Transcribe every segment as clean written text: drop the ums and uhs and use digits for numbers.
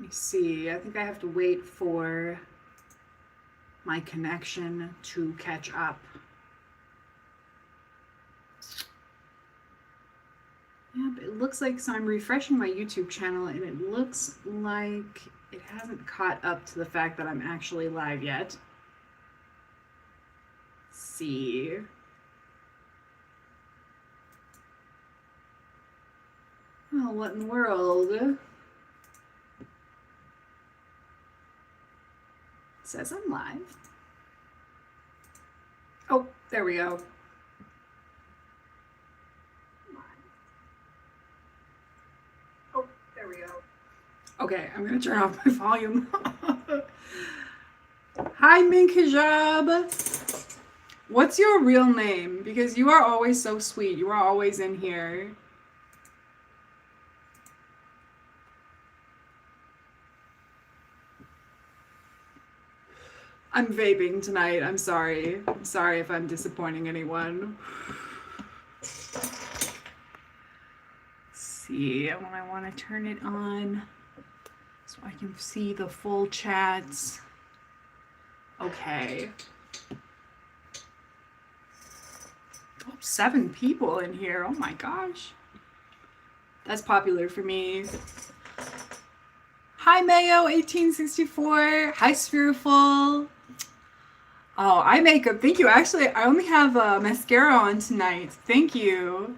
me see. I think I have to wait for my connection to catch up. Yep, it looks like, so I'm refreshing my YouTube channel and it looks like it hasn't caught up to the fact that I'm actually live yet. Let's see. Oh, what in the world? It says I'm live. Oh, there we go. Oh, there we go. Okay, I'm gonna turn off my volume. Hi, Mink Hijab. What's your real name? Because you are always so sweet. You are always in here. I'm vaping tonight. I'm sorry. I'm sorry if I'm disappointing anyone. Let's see when I want to turn it on so I can see the full chats. Okay. Oh, 7 people in here. Oh my gosh. That's popular for me. Hi Mayo 1864. Hi Spheriful. Oh, eye makeup. Thank you. Actually, I only have mascara on tonight. Thank you.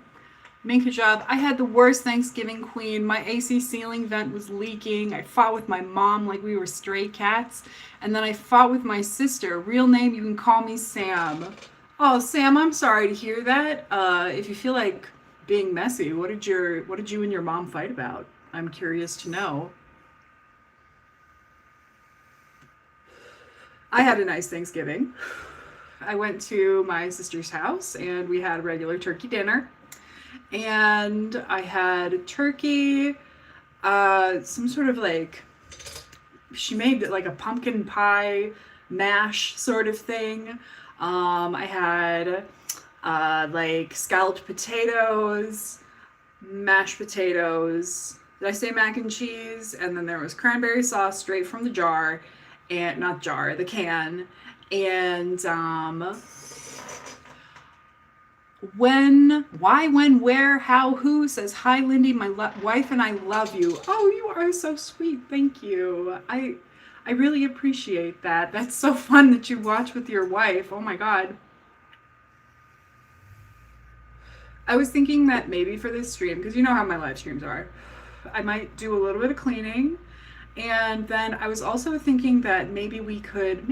Mink Hijab. I had the worst Thanksgiving queen. My AC ceiling vent was leaking. I fought with my mom like we were stray cats. And then I fought with my sister. Real name, you can call me Sam. Oh, Sam, I'm sorry to hear that. If you feel like being messy, what did you and your mom fight about? I'm curious to know. I had a nice Thanksgiving. I went to my sister's house and we had a regular turkey dinner. And I had turkey, some sort of like, she made like a pumpkin pie mash sort of thing. I had like scalloped potatoes, mashed potatoes. Did I say mac and cheese? And then there was cranberry sauce straight from the jar, and not jar, the can. And when, why, when, where, how, who says, hi, Lindy, my wife and I love you. Oh, you are so sweet. Thank you. I really appreciate that. That's so fun that you watch with your wife. Oh my God. I was thinking that maybe for this stream, because you know how my live streams are, I might do a little bit of cleaning. And then I was also thinking that maybe we could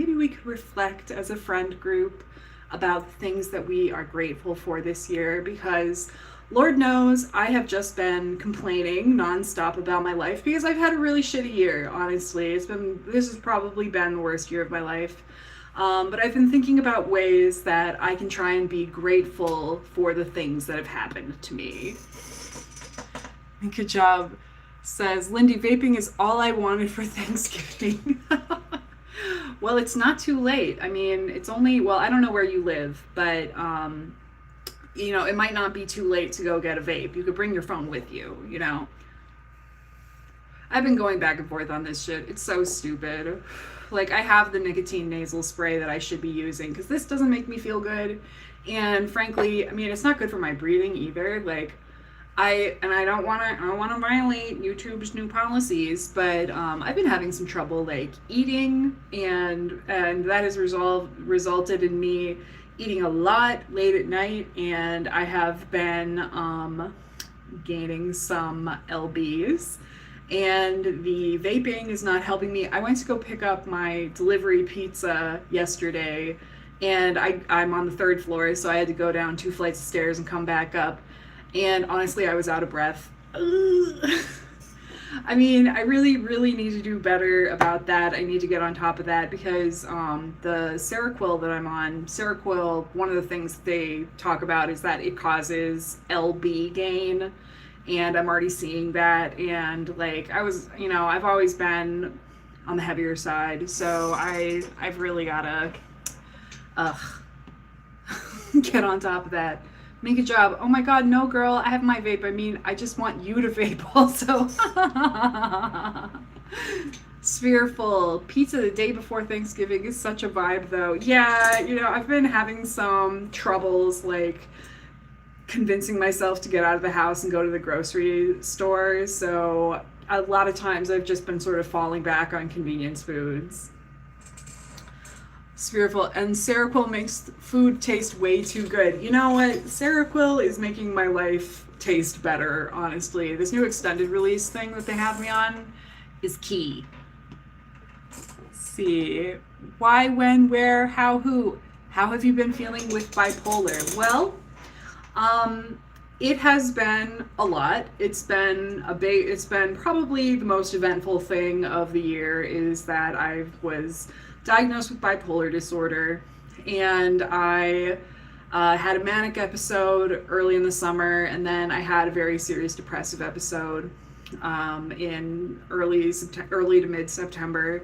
reflect as a friend group about things that we are grateful for this year, because Lord knows I have just been complaining nonstop about my life because I've had a really shitty year, honestly. This has probably been the worst year of my life. But I've been thinking about ways that I can try and be grateful for the things that have happened to me. Good job. Says, Lindy, vaping is all I wanted for Thanksgiving. Well, it's not too late. I mean, it's only, well, I don't know where you live, but, you know, it might not be too late to go get a vape. You could bring your phone with you, you know. I've been going back and forth on this shit. It's so stupid. Like, I have the nicotine nasal spray that I should be using because this doesn't make me feel good. And frankly, I mean, it's not good for my breathing either. Like, I don't want to violate YouTube's new policies, but I've been having some trouble like eating, and that has resulted in me eating a lot late at night, and I have been gaining some lbs, and the vaping is not helping me. I went to go pick up my delivery pizza yesterday, and I'm on the 3rd floor, so I had to go down 2 flights of stairs and come back up. And honestly, I was out of breath. I mean, I really, really need to do better about that. I need to get on top of that because the Seroquel that I'm on, Seroquel, one of the things they talk about is that it causes LB gain. And I'm already seeing that. And like, I've always been on the heavier side. So I've really gotta, get on top of that. Make a job. Oh my God, no, girl, I have my vape. I mean, I just want you to vape also. Sphereful. Pizza the day before Thanksgiving is such a vibe, though. Yeah, I've been having some troubles, like convincing myself to get out of the house and go to the grocery store. So a lot of times I've just been sort of falling back on convenience foods. Spheriful. And Seroquel makes food taste way too good. You know what? Seroquel is making my life taste better, honestly. This new extended release thing that they have me on is key. Let's see. Why, when, where, how, who? How have you been feeling with bipolar? Well, it has been a lot. It's been probably the most eventful thing of the year is that I was diagnosed with bipolar disorder, and I had a manic episode early in the summer, and then I had a very serious depressive episode in early to mid-September.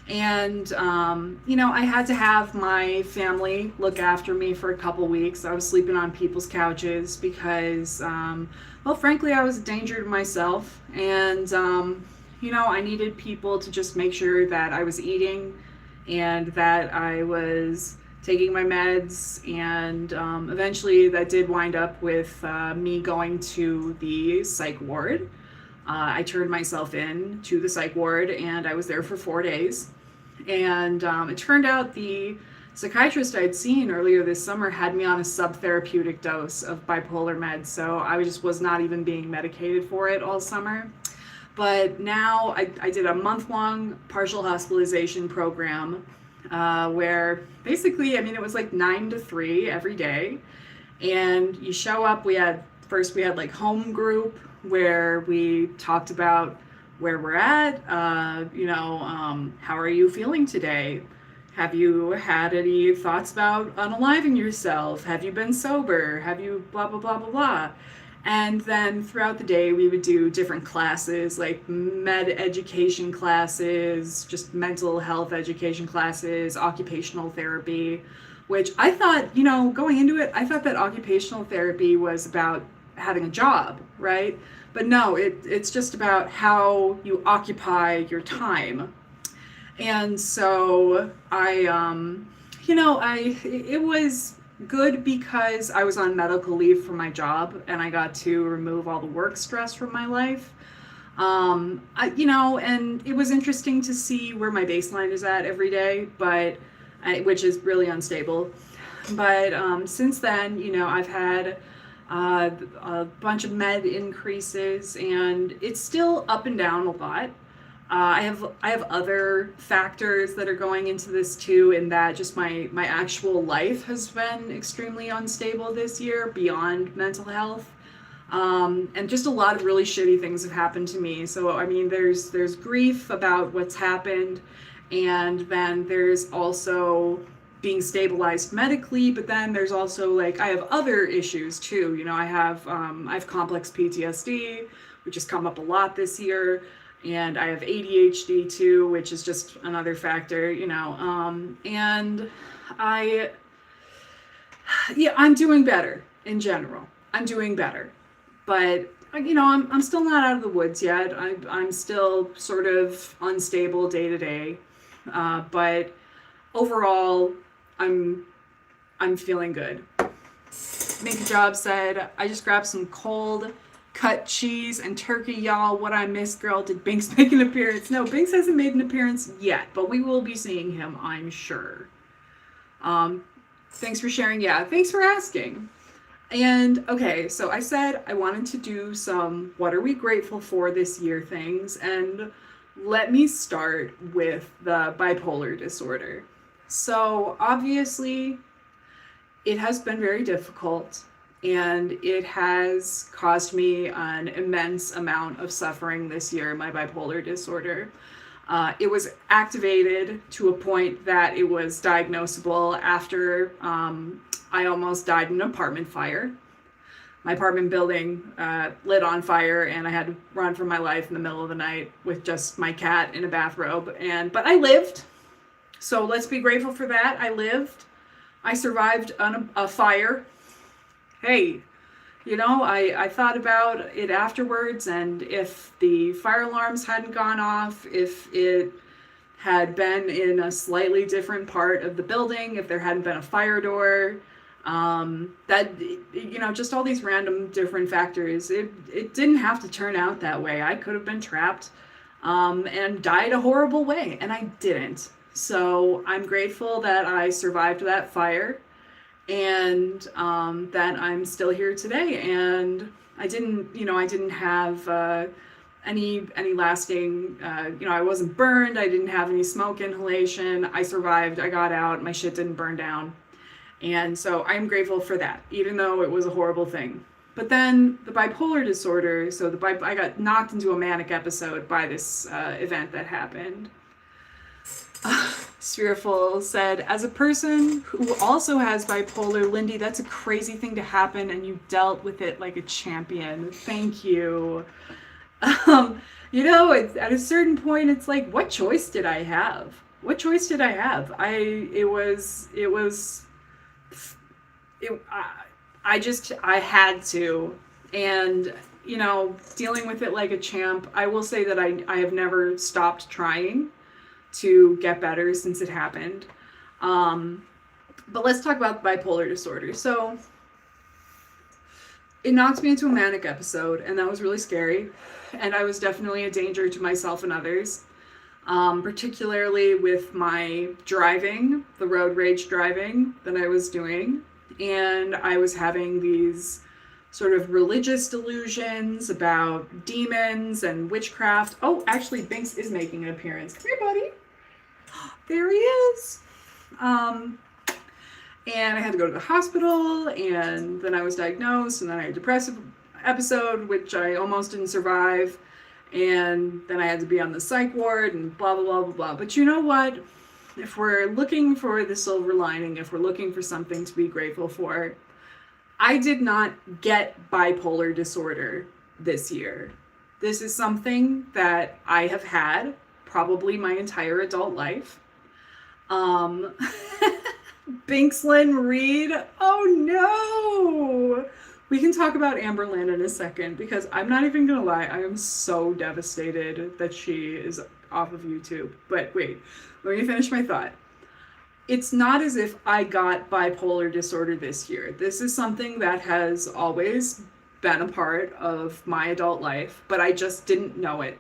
And, I had to have my family look after me for a couple weeks. I was sleeping on people's couches because, well, frankly, I was a danger to myself. And, I needed people to just make sure that I was eating and that I was taking my meds. And eventually that did wind up with me going to the psych ward. I turned myself in to the psych ward, and I was there for 4 days. And it turned out the psychiatrist I'd seen earlier this summer had me on a subtherapeutic dose of bipolar meds, so I just was not even being medicated for it all summer. But now I did a month-long partial hospitalization program where basically, it was like 9 to 3 every day. And you show up, we had like home group, where we talked about where we're at, how are you feeling today? Have you had any thoughts about unaliving yourself? Have you been sober? Have you blah, blah, blah, blah, blah. And then throughout the day, we would do different classes, like med education classes, just mental health education classes, occupational therapy, which I thought, going into it, I thought that occupational therapy was about having a job, right? But no, it's just about how you occupy your time. And so it was good because I was on medical leave from my job and I got to remove all the work stress from my life. And it was interesting to see where my baseline is at every day, which is really unstable. But since then, I've had a bunch of med increases, and it's still up and down a lot. I have other factors that are going into this too, in that just my actual life has been extremely unstable this year beyond mental health. And just a lot of really shitty things have happened to me. So there's grief about what's happened, and then there's also being stabilized medically, but then there's also I have other issues too. I have complex PTSD, which has come up a lot this year, and I have ADHD too, which is just another factor, and I'm doing better in general. I'm doing better, but I'm still not out of the woods yet. I'm still sort of unstable day to day, but overall, I'm feeling good. Make a Job said, I just grabbed some cold cut cheese and turkey, y'all. What I miss, girl. Did Binks make an appearance? No, Binks hasn't made an appearance yet, but we will be seeing him, I'm sure. Thanks for sharing. Yeah, thanks for asking. And okay, so I said I wanted to do some what are we grateful for this year things, and let me start with the bipolar disorder. So obviously, it has been very difficult, and it has caused me an immense amount of suffering this year, my bipolar disorder. It was activated to a point that it was diagnosable after I almost died in an apartment fire. My apartment building lit on fire, and I had to run for my life in the middle of the night with just my cat in a bathrobe. But I lived. So let's be grateful for that. I lived. I survived a fire. Hey, I thought about it afterwards, and if the fire alarms hadn't gone off, if it had been in a slightly different part of the building, if there hadn't been a fire door, just all these random different factors, it didn't have to turn out that way. I could have been trapped and died a horrible way, and I didn't. So I'm grateful that I survived that fire and that I'm still here today. And I didn't have any lasting, I wasn't burned. I didn't have any smoke inhalation. I survived. I got out. My shit didn't burn down. And so I'm grateful for that, even though it was a horrible thing. But then the bipolar disorder, I got knocked into a manic episode by this event that happened. Spheriful said, as a person who also has bipolar, Lindy, that's a crazy thing to happen, and you dealt with it like a champion. Thank you. At a certain point, it's like, what choice did I have? What choice did I have? I had to. And, dealing with it like a champ, I will say that I have never stopped trying to get better since it happened. But let's talk about bipolar disorder. So it knocked me into a manic episode, and that was really scary. And I was definitely a danger to myself and others, particularly with my driving, the road rage driving that I was doing. And I was having these sort of religious delusions about demons and witchcraft. Oh, actually, Binks is making an appearance. Come here, buddy. There he is. And I had to go to the hospital, and then I was diagnosed, and then I had a depressive episode, which I almost didn't survive, and then I had to be on the psych ward, and blah, blah, blah, blah, blah. But you know what? If we're looking for the silver lining, if we're looking for something to be grateful for, I did not get bipolar disorder this year. This is something that I have had probably my entire adult life. Binkslyn Reed, oh no! We can talk about Amberlynn in a second, because I'm not even gonna lie, I am so devastated that she is off of YouTube. But wait, let me finish my thought. It's not as if I got bipolar disorder this year. This is something that has always been a part of my adult life, but I just didn't know it.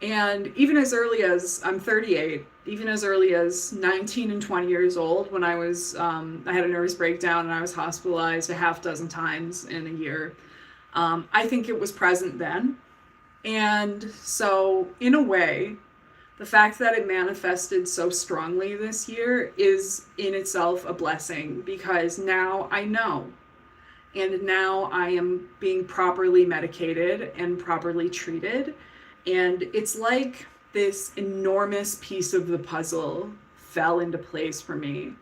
And even as early as, I'm 38, even as early as 19 and 20 years old, when I had a nervous breakdown and I was hospitalized a half dozen times in a year, I think it was present then. And so, in a way, the fact that it manifested so strongly this year is in itself a blessing, because now I know. And now I am being properly medicated and properly treated. And it's like this enormous piece of the puzzle fell into place for me,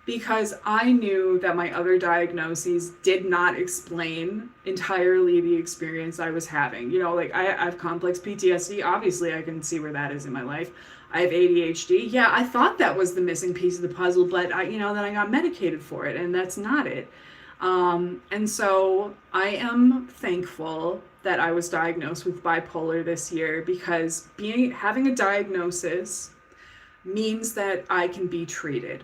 because I knew that my other diagnoses did not explain entirely the experience I was having. I have complex PTSD. Obviously, I can see where that is in my life. I have ADHD. Yeah, I thought that was the missing piece of the puzzle, but then I got medicated for it, and that's not it. And so I am thankful that I was diagnosed with bipolar this year, because having a diagnosis means that I can be treated.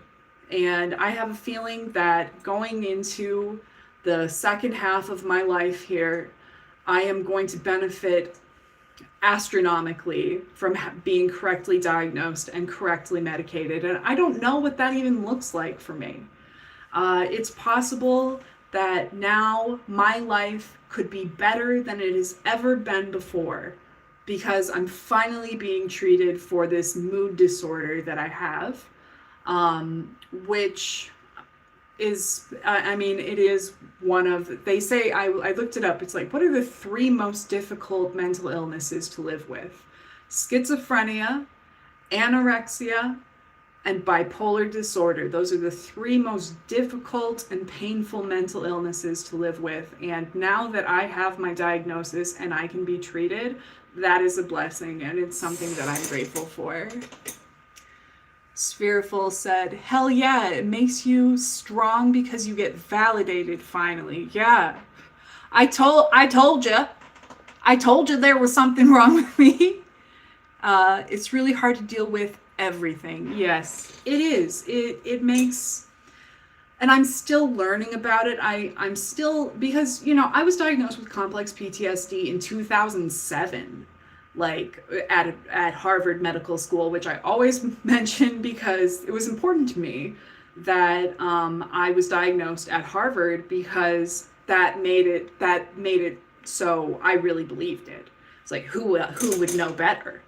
And I have a feeling that going into the second half of my life here, I am going to benefit astronomically from being correctly diagnosed and correctly medicated. And I don't know what that even looks like for me. It's possible that now my life could be better than it has ever been before, because I'm finally being treated for this mood disorder that I have, which is, it is one of, they say, I looked it up, it's like, what are the 3 most difficult mental illnesses to live with? Schizophrenia, anorexia, and bipolar disorder. Those are the 3 most difficult and painful mental illnesses to live with. And now that I have my diagnosis and I can be treated, that is a blessing, and it's something that I'm grateful for. Spheriful said, hell yeah, it makes you strong because you get validated finally. Yeah. I told you there was something wrong with me. It's really hard to deal with everything. Yes, it is. It makes, and I'm still learning about it. I'm still, because, I was diagnosed with complex PTSD in 2007, like at Harvard Medical School, which I always mention because it was important to me that I was diagnosed at Harvard, because that made it so I really believed it. It's like, who would know better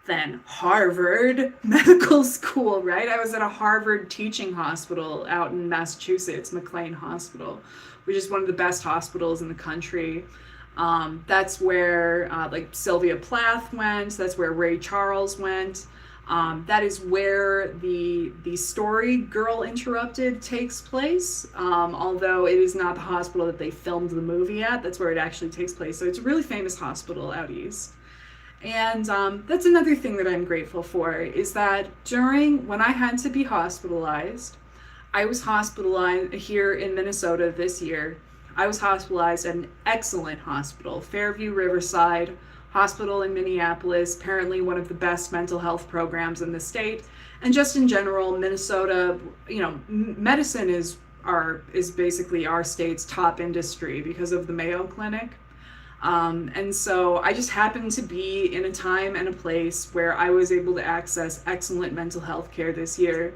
than Harvard Medical School, right? I was at a Harvard teaching hospital out in Massachusetts, McLean Hospital, which is one of the best hospitals in the country. That's where like Sylvia Plath went. That's where Ray Charles went. That is where the story Girl Interrupted takes place. Although it is not the hospital that they filmed the movie at. That's where it actually takes place. So it's a really famous hospital out east. And that's another thing that I'm grateful for, is that when I had to be hospitalized, I was hospitalized here in Minnesota this year. I was hospitalized at an excellent hospital, Fairview Riverside Hospital in Minneapolis, apparently one of the best mental health programs in the state. And just in general, Minnesota, medicine is basically our state's top industry because of the Mayo Clinic. And so I just happened to be in a time and a place where I was able to access excellent mental health care this year.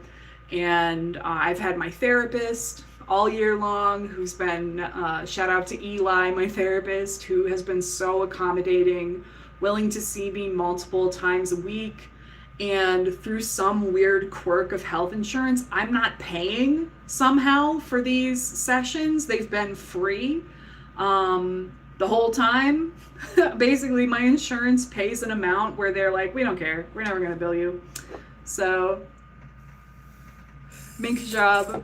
And I've had my therapist all year long, who's been, shout out to Eli, my therapist, who has been so accommodating, willing to see me multiple times a week. And through some weird quirk of health insurance, I'm not paying somehow for these sessions. They've been free. The whole time. Basically, my insurance pays an amount where they're like, we don't care, we're never going to bill you. So, Mink Job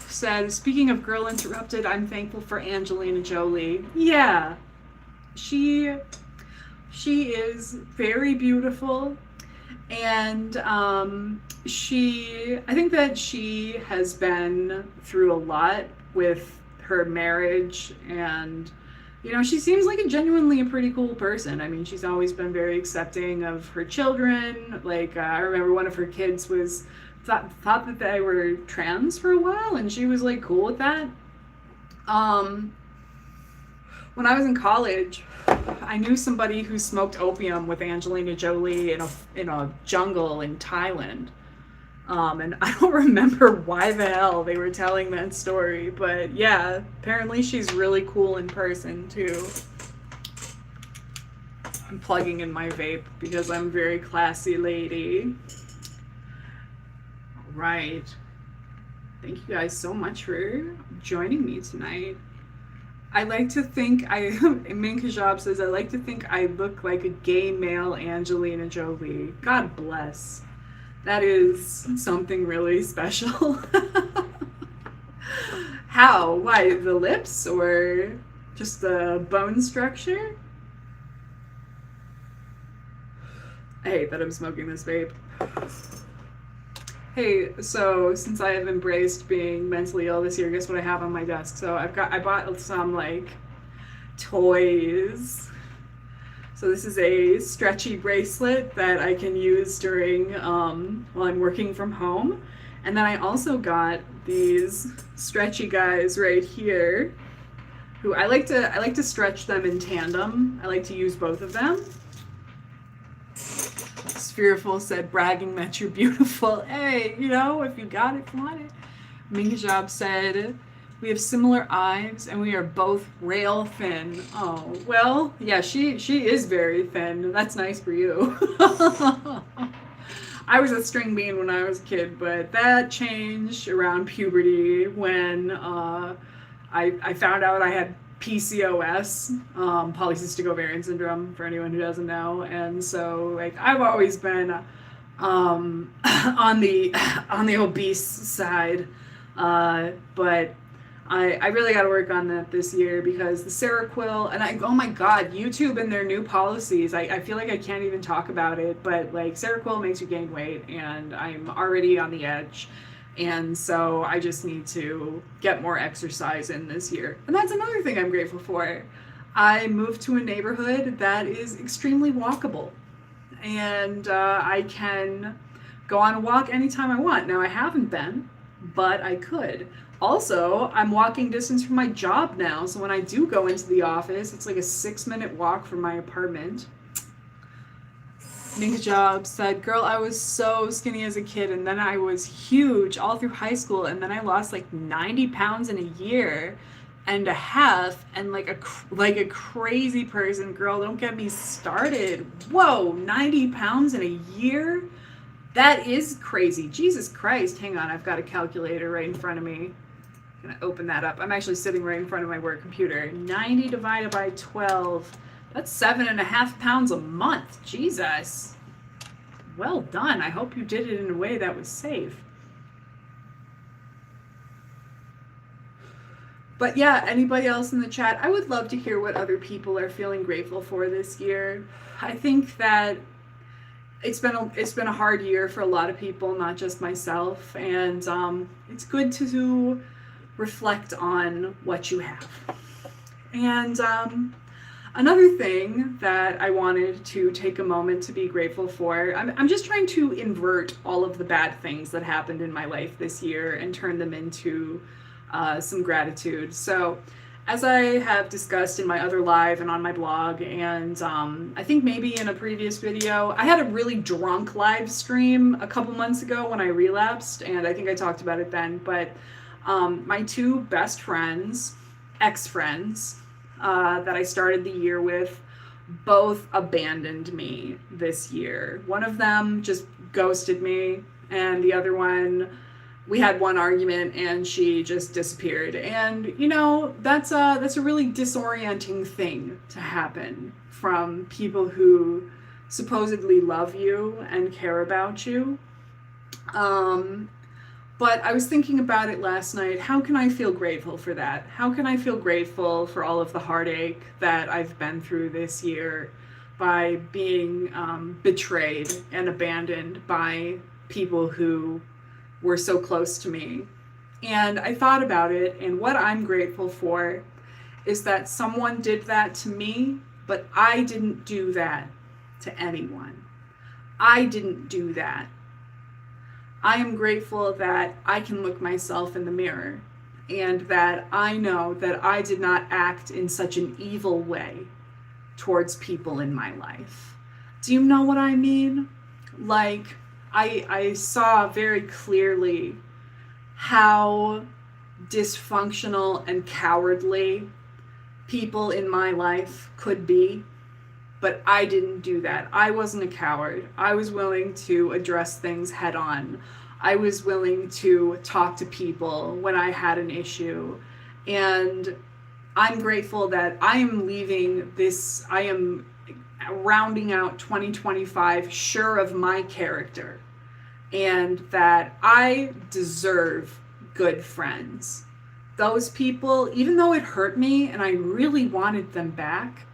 said, speaking of Girl Interrupted, I'm thankful for Angelina Jolie. Yeah, she is very beautiful, and I think that she has been through a lot with her marriage, and she seems like a pretty cool person. I mean, she's always been very accepting of her children. Like, I remember one of her kids thought that they were trans for a while, and she was like cool with that. When I was in college, I knew somebody who smoked opium with Angelina Jolie in a jungle in Thailand. And I don't remember why the hell they were telling that story, but yeah, apparently she's really cool in person too. I'm plugging in my vape because I'm a very classy lady. All right. Thank you guys so much for joining me tonight. I like to think Min Kajab says, I like to think I look like a gay male Angelina Jolie. God bless. That is something really special. How? Why? The lips or just the bone structure? I hate that I'm smoking this vape. Hey, so since I have embraced being mentally ill this year, guess what I have on my desk? So I bought some like toys. So this is a stretchy bracelet that I can use during while I'm working from home. And then I also got these stretchy guys right here, who I like to stretch them in tandem. I like to use both of them. Spheriful said, bragging that you're beautiful. Hey, if you got it, want it. Mingajab said, we have similar eyes, and we are both rail thin. Oh, well, yeah, she is very thin. That's nice for you. I was a string bean when I was a kid, but that changed around puberty when I found out I had PCOS, polycystic ovarian syndrome, for anyone who doesn't know. And so, like, I've always been on the obese side, but I really got to work on that this year, because the Seroquel, and oh my god, YouTube and their new policies, I feel like I can't even talk about it, but like Seroquel makes you gain weight, and I'm already on the edge, and so I just need to get more exercise in this year. And that's another thing I'm grateful for. I moved to a neighborhood that is extremely walkable, and I can go on a walk anytime I want. Now, I haven't been, but I could. Also, I'm walking distance from my job now, so when I do go into the office, it's like a 6-minute walk from my apartment. Minka Job said, "Girl, I was so skinny as a kid, and then I was huge all through high school, and then I lost like 90 pounds in a year and a half, and like a crazy person. Girl, don't get me started. Whoa, 90 pounds in a year? That is crazy. Jesus Christ. Hang on, I've got a calculator right in front of me. I'm gonna open that up. I'm actually sitting right in front of my work computer. 90 divided by 12. That's 7.5 pounds a month. Jesus. Well done. I hope you did it in a way that was safe. But yeah, anybody else in the chat, I would love to hear what other people are feeling grateful for this year. I think that it's been a hard year for a lot of people, not just myself, and it's good to reflect on what you have. And another thing that I wanted to take a moment to be grateful for, I'm just trying to invert all of the bad things that happened in my life this year and turn them into some gratitude. So, as I have discussed in my other live and on my blog, and I think maybe in a previous video, I had a really drunk live stream a couple months ago when I relapsed, and I think I talked about it then. But my two best friends, ex-friends, that I started the year with, both abandoned me this year. One of them just ghosted me, and the other one, we had one argument and she just disappeared. And you know, that's a really disorienting thing to happen from people who supposedly love you and care about you. But I was thinking about it last night. How can I feel grateful for that? How can I feel grateful for all of the heartache that I've been through this year by being betrayed and abandoned by people who were so close to me? And I thought about it, and what I'm grateful for is that someone did that to me, but I didn't do that to anyone. I didn't do that. I am grateful that I can look myself in the mirror and that I know that I did not act in such an evil way towards people in my life. Do you know what I mean? Like, I saw very clearly how dysfunctional and cowardly people in my life could be, but I didn't do that. I wasn't a coward. I was willing to address things head on. I was willing to talk to people when I had an issue. And I'm grateful that I am leaving this, I am rounding out 2025 sure of my character and that I deserve good friends. Those people, even though it hurt me and I really wanted them back,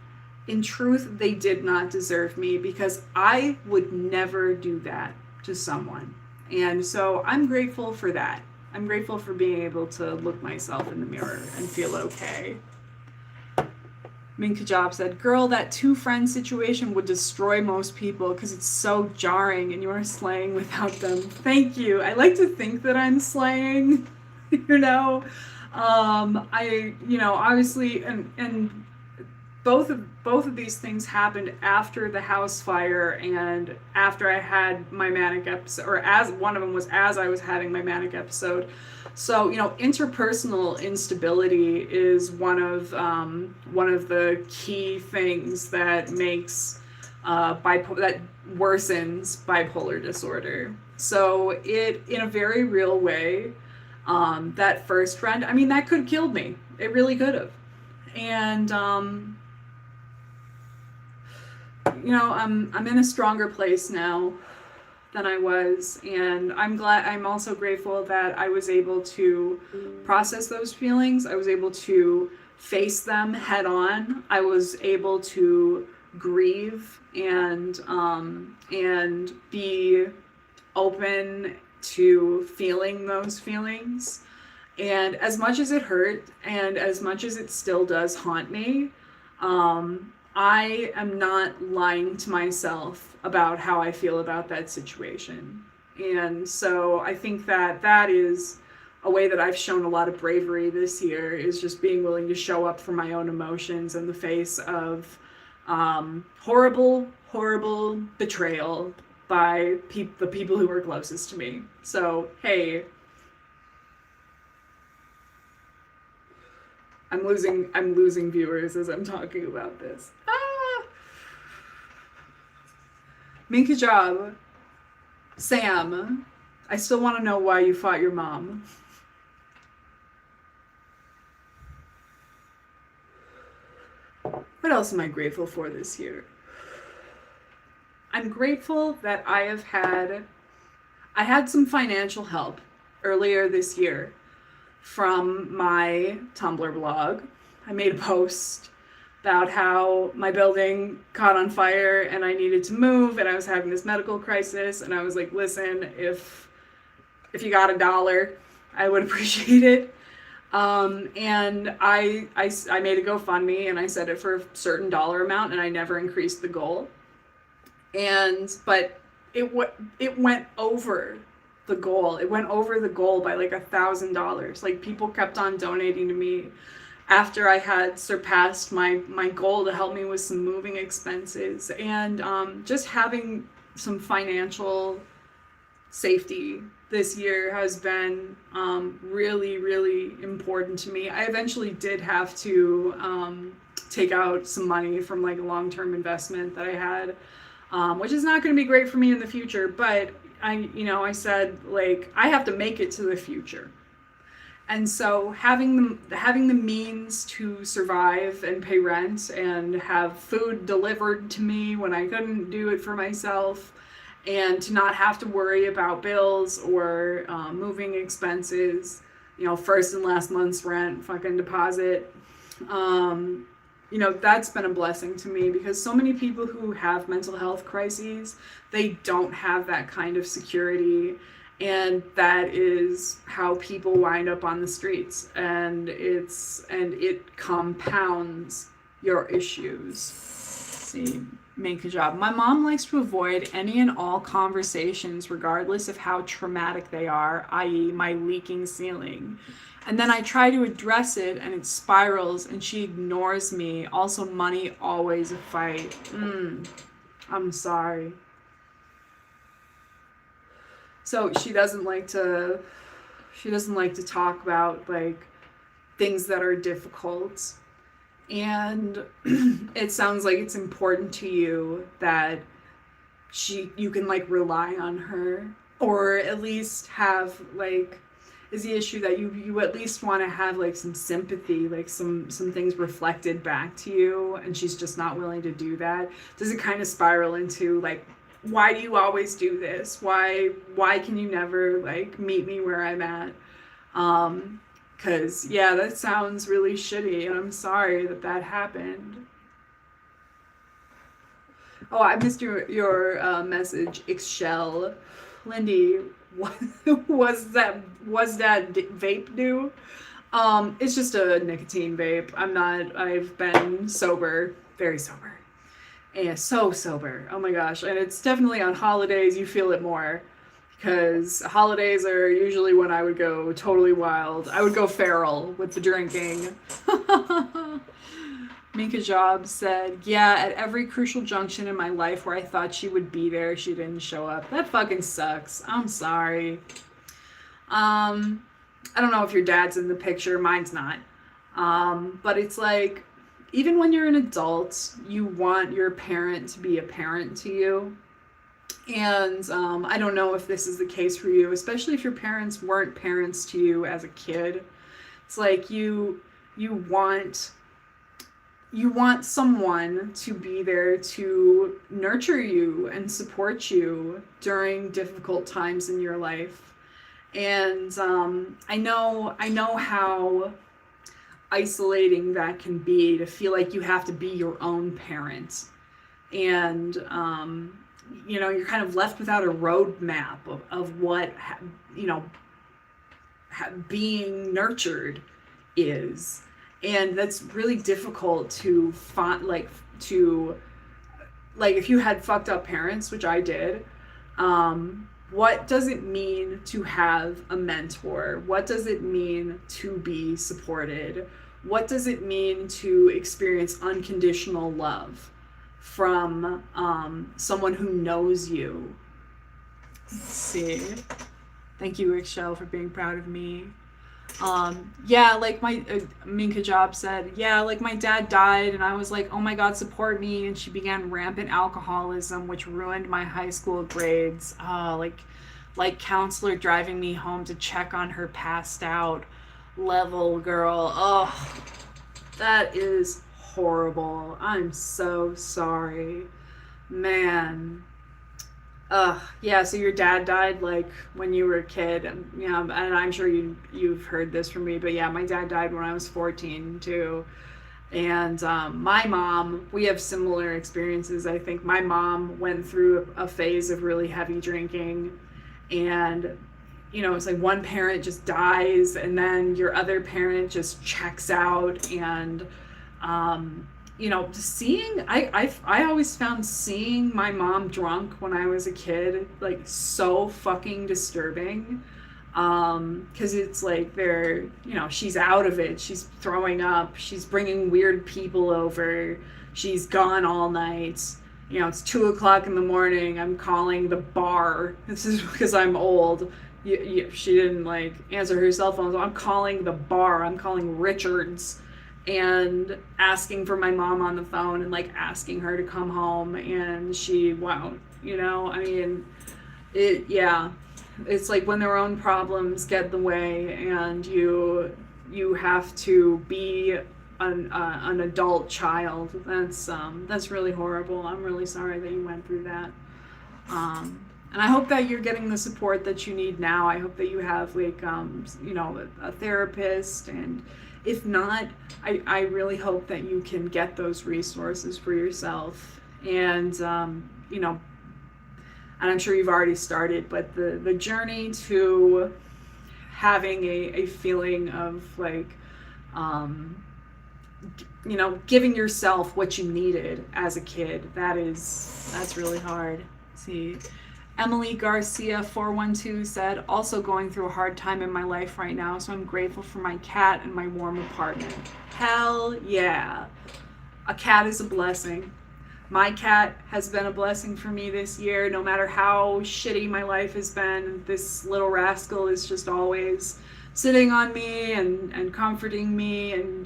in truth, they did not deserve me because I would never do that to someone. And so I'm grateful for that. I'm grateful for being able to look myself in the mirror and feel okay. Minka Job said, "Girl, that two-friend situation would destroy most people because it's so jarring and you are slaying without them." Thank you. I like to think that I'm slaying, you know. Obviously, and both of these things happened after the house fire and after I had my manic episode, or as one of them was as I was having my manic episode. So, interpersonal instability is one of the key things that makes that worsens bipolar disorder. So it, in a very real way, that first friend, I mean, that could have killed me. It really could have. And I'm in a stronger place now than I was, and I'm also grateful that I was able to process those feelings. I was able to face them head on. I was able to grieve and be open to feeling those feelings. And as much as it hurt and as much as it still does haunt me, I am not lying to myself about how I feel about that situation. And so I think that that is a way that I've shown a lot of bravery this year, is just being willing to show up for my own emotions in the face of horrible, horrible betrayal by the people who were closest to me. So, hey, I'm losing viewers as I'm talking about this. Ah! Minka Job, Sam, I still want to know why you fought your mom. What else am I grateful for this year? I'm grateful that I had some financial help earlier this year from my Tumblr blog. I made a post about how my building caught on fire and I needed to move and I was having this medical crisis, and I was like, listen, if you got $1, I would appreciate it. And I made a GoFundMe and I set it for a certain dollar amount, and I never increased the goal. But it went over the goal. It went over the goal by like $1,000. Like, people kept on donating to me after I had surpassed my goal to help me with some moving expenses, and just having some financial safety this year has been really, really important to me. I eventually did have to take out some money from like a long-term investment that I had, which is not going to be great for me in the future, but I said, like, I have to make it to the future. And so having the means to survive and pay rent and have food delivered to me when I couldn't do it for myself, and to not have to worry about bills or moving expenses, first and last month's rent, fucking deposit, that's been a blessing to me, because so many people who have mental health crises, they don't have that kind of security. And that is how people wind up on the streets, and it compounds your issues. See, make a job. My mom likes to avoid any and all conversations, regardless of how traumatic they are, i.e., my leaking ceiling. And then I try to address it, and it spirals, and she ignores me. Also, money always a fight. I'm sorry. So she doesn't like to talk about like things that are difficult. And it sounds like it's important to you that you can like rely on her, or at least have like, is the issue that you at least want to have like some sympathy, like some things reflected back to you, and she's just not willing to do that? Does it kind of spiral into like, why do you always do this? Why can you never like meet me where I'm at? Cause yeah, that sounds really shitty, and I'm sorry that happened. Oh, I missed your message, Excel. Lindy, what was that vape do? It's just a nicotine vape. I've been sober, very sober. And so sober. Oh my gosh. And it's definitely on holidays, you feel it more. Because holidays are usually when I would go totally wild. I would go feral with the drinking. Minka Job said, yeah, at every crucial junction in my life where I thought she would be there, she didn't show up. That fucking sucks. I'm sorry. I don't know if your dad's in the picture. Mine's not. But it's like, even when you're an adult, you want your parent to be a parent to you. And I don't know if this is the case for you, especially if your parents weren't parents to you as a kid. It's like you want someone to be there to nurture you and support you during difficult times in your life. And I know how isolating that can be, to feel like you have to be your own parent, and you're kind of left without a roadmap of what being nurtured is. And that's really difficult to find, like if you had fucked up parents, which I did, what does it mean to have a mentor? What does it mean to be supported? What does it mean to experience unconditional love from someone who knows you? Let's see. Thank you, Rickshell, for being proud of me. Yeah, like my Minka Job said, yeah, like my dad died and I was like, oh my god, support me, and she began rampant alcoholism, which ruined my high school grades. Like counselor driving me home to check on her passed out level girl. Oh, that is horrible. I'm so sorry. Man. Yeah, so your dad died like when you were a kid, and yeah, and I'm sure you've heard this from me, but yeah, my dad died when I was 14 too. And my mom, we have similar experiences. I think my mom went through a phase of really heavy drinking, and it's like one parent just dies, and then your other parent just checks out, and seeing I always found seeing my mom drunk when I was a kid like so fucking disturbing, because it's like she's out of it, she's throwing up, she's bringing weird people over, she's gone all night. It's 2 o'clock in the morning, I'm calling the bar. This is because I'm old. She didn't like answer her cell phone, so I'm calling the bar, I'm calling Richards and asking for my mom on the phone and like asking her to come home, and she won't. I mean, it's like when their own problems get in the way, and you have to be an adult child. That's really horrible. I'm really sorry that you went through that. And I hope that you're getting the support that you need now. I hope that you have like a therapist, and if not, I really hope that you can get those resources for yourself. And and I'm sure you've already started, but the journey to having a feeling of like giving yourself what you needed as a kid, that's really hard. Let's see. Emily Garcia 412 said, also going through a hard time in my life right now, so I'm grateful for my cat and my warm apartment. Hell yeah. A cat is a blessing. My cat has been a blessing for me this year. No matter how shitty my life has been, this little rascal is just always sitting on me and comforting me, and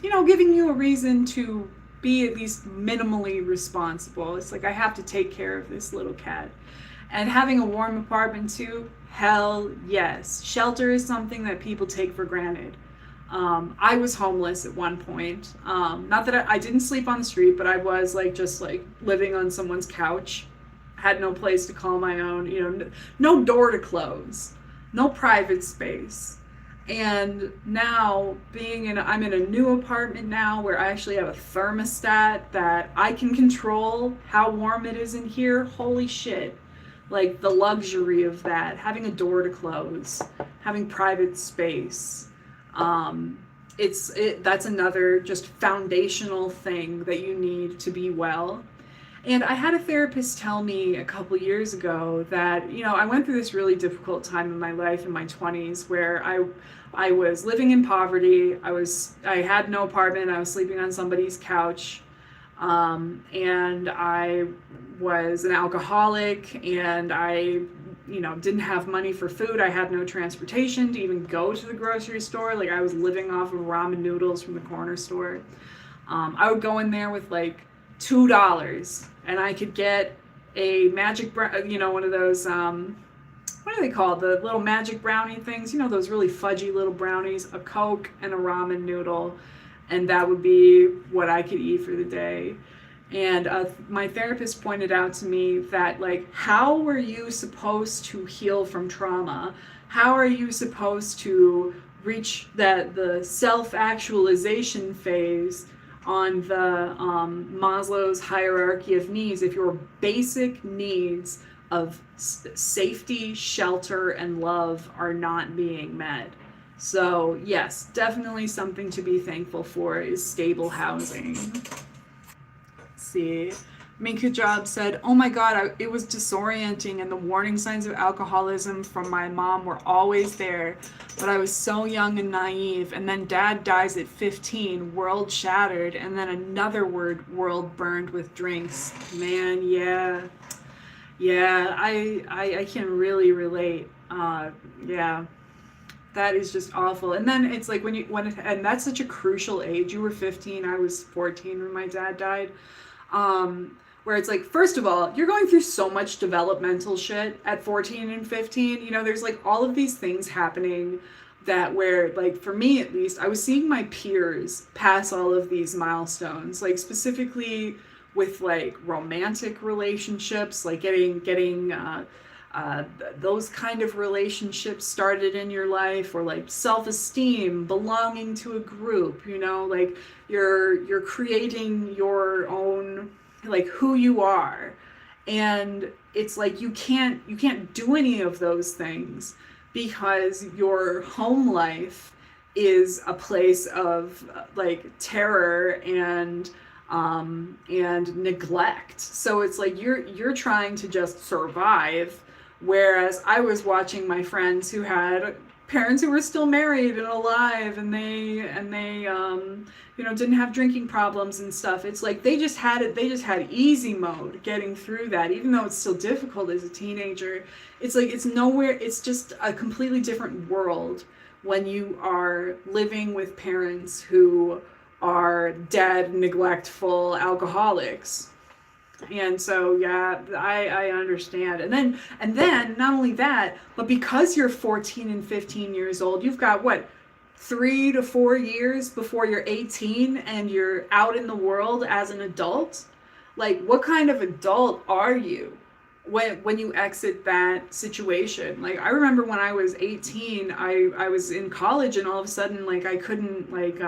giving you a reason to be at least minimally responsible. It's like I have to take care of this little cat. And having a warm apartment too, hell yes. Shelter is something that people take for granted. I was homeless at one point. Not that I didn't sleep on the street, but I was just living on someone's couch. Had no place to call my own, no door to close, no private space. And now I'm in a new apartment now where I actually have a thermostat that I can control how warm it is in here. Holy shit. Like the luxury of that, having a door to close, having private space. That's another just foundational thing that you need to be well. And I had a therapist tell me a couple years ago that, I went through this really difficult time in my life in my 20s where I was living in poverty. I had no apartment. I was sleeping on somebody's couch. And I was an alcoholic, and I, didn't have money for food. I had no transportation to even go to the grocery store. Like I was living off of ramen noodles from the corner store. I would go in there with like $2 and I could get a magic, one of those, what are they called? The little magic brownie things, those really fudgy little brownies, a Coke and a ramen noodle. And that would be what I could eat for the day. And my therapist pointed out to me that, how were you supposed to heal from trauma? How are you supposed to reach the self-actualization phase on the Maslow's hierarchy of needs if your basic needs of safety, shelter, and love are not being met? So yes, definitely something to be thankful for is stable housing. Let's see. Minka Job said, "Oh my God, it was disorienting, and the warning signs of alcoholism from my mom were always there. But I was so young and naive, and then dad dies at 15, world shattered, and then another world burned with drinks. Man, yeah, yeah, I can really relate. Yeah, that is just awful. And then it's like and that's such a crucial age. You were 15, I was 14 when my dad died. Where it's like, first of all, you're going through so much developmental shit at 14 and 15. You know, there's like all of these things happening that where, like, for me at least, I was seeing my peers pass all of these milestones, like specifically with like romantic relationships, like uh, those kind of relationships started in your life, or like self-esteem, belonging to a group, you know, like you're creating your own, like, who you are. And it's like you can't do any of those things because your home life is a place of like terror and neglect. So it's like you're trying to just survive, whereas I was watching my friends who had parents who were still married and alive, and they didn't have drinking problems and stuff. It's like they just had easy mode getting through that, even though it's still difficult as a teenager. It's like it's just a completely different world when you are living with parents who are dead, neglectful alcoholics. And so yeah, I understand. And then not only that, but because you're 14 and 15 years old, you've got what, 3 to 4 years before you're 18 and you're out in the world as an adult. Like, what kind of adult are you when you exit that situation? Like, I remember when I was 18, I was in college, and all of a sudden, like, I couldn't, like,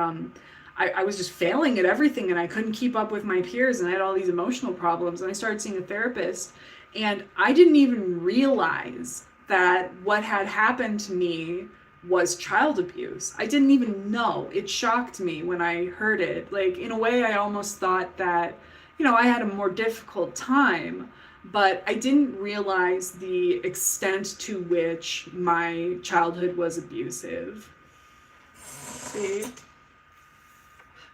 I was just failing at everything, and I couldn't keep up with my peers, and I had all these emotional problems, and I started seeing a therapist, and I didn't even realize that what had happened to me was child abuse. I didn't even know. It shocked me when I heard it. Like, in a way, I almost thought that, I had a more difficult time, but I didn't realize the extent to which my childhood was abusive. Let's see.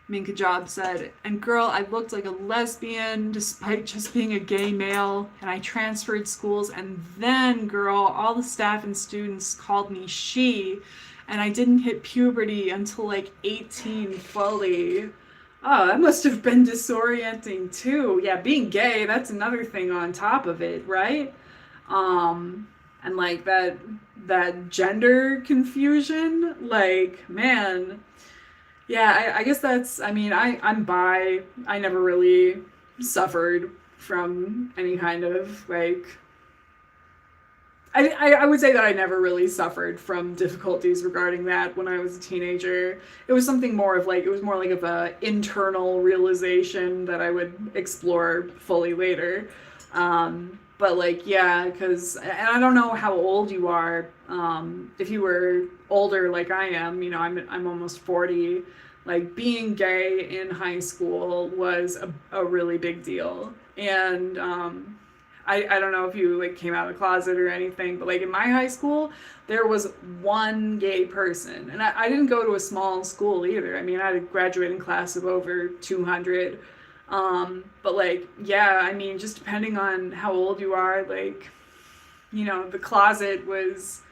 Minka Job said, "And girl, I looked like a lesbian despite just being a gay male, and I transferred schools, and then, girl, all the staff and students called me she, and I didn't hit puberty until like 18 fully." Oh, that must have been disorienting too. Yeah, being gay, that's another thing on top of it, right? And like that gender confusion, like, man. Yeah, I guess I'm bi. I never really suffered from any kind of, like, I would say that I never really suffered from difficulties regarding that when I was a teenager. It was something more of like, it was more like of a internal realization that I would explore fully later. But like, yeah, and I don't know how old you are. If you were older like I am, I'm almost 40. Like, being gay in high school was a really big deal. And I don't know if you like came out of the closet or anything, but like in my high school, there was one gay person. And I didn't go to a small school either. I mean, I had a graduating class of over 200. But like, yeah, I mean, just depending on how old you are, like, the closet was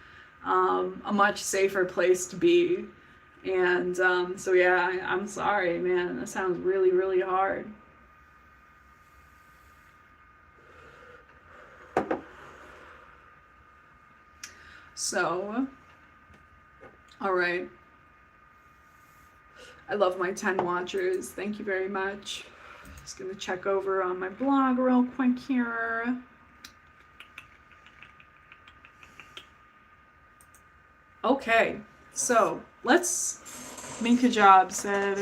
a much safer place to be. And so yeah, I'm sorry, man. That sounds really, really hard. So, all right. I love my 10 watchers. Thank you very much. Just gonna check over on my blog real quick here. Okay, so Minka Job said,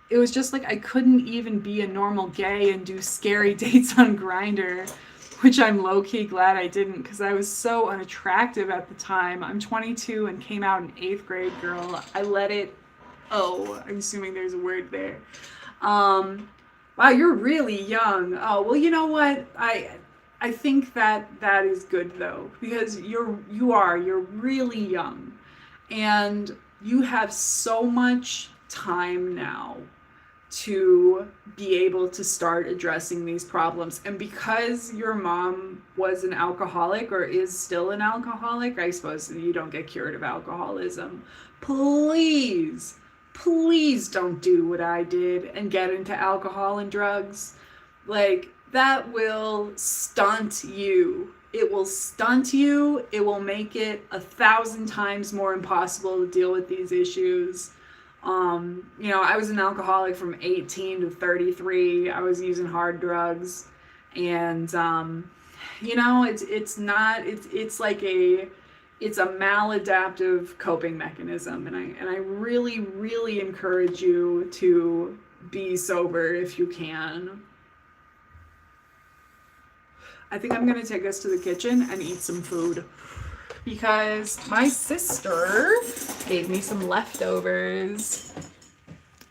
"It was just like I couldn't even be a normal gay and do scary dates on Grindr. which I'm low-key glad I didn't because I was so unattractive at the time. I'm 22 and came out in 8th grade, girl. I let it, oh, I'm assuming there's a word there. Wow, you're really young. Oh, well, you know what? I think that is good though, because you're really young and you have so much time now to be able to start addressing these problems. And because your mom was an alcoholic or is still an alcoholic, I suppose you don't get cured of alcoholism. Please, please don't do what I did and get into alcohol and drugs. Like, that will stunt you. It will stunt you. It will make it 1,000 times more impossible to deal with these issues. I was an alcoholic from 18 to 33. I was using hard drugs, and it's a maladaptive coping mechanism, and I really, really encourage you to be sober if you can. I think I'm gonna take us to the kitchen and eat some food, because my sister gave me some leftovers.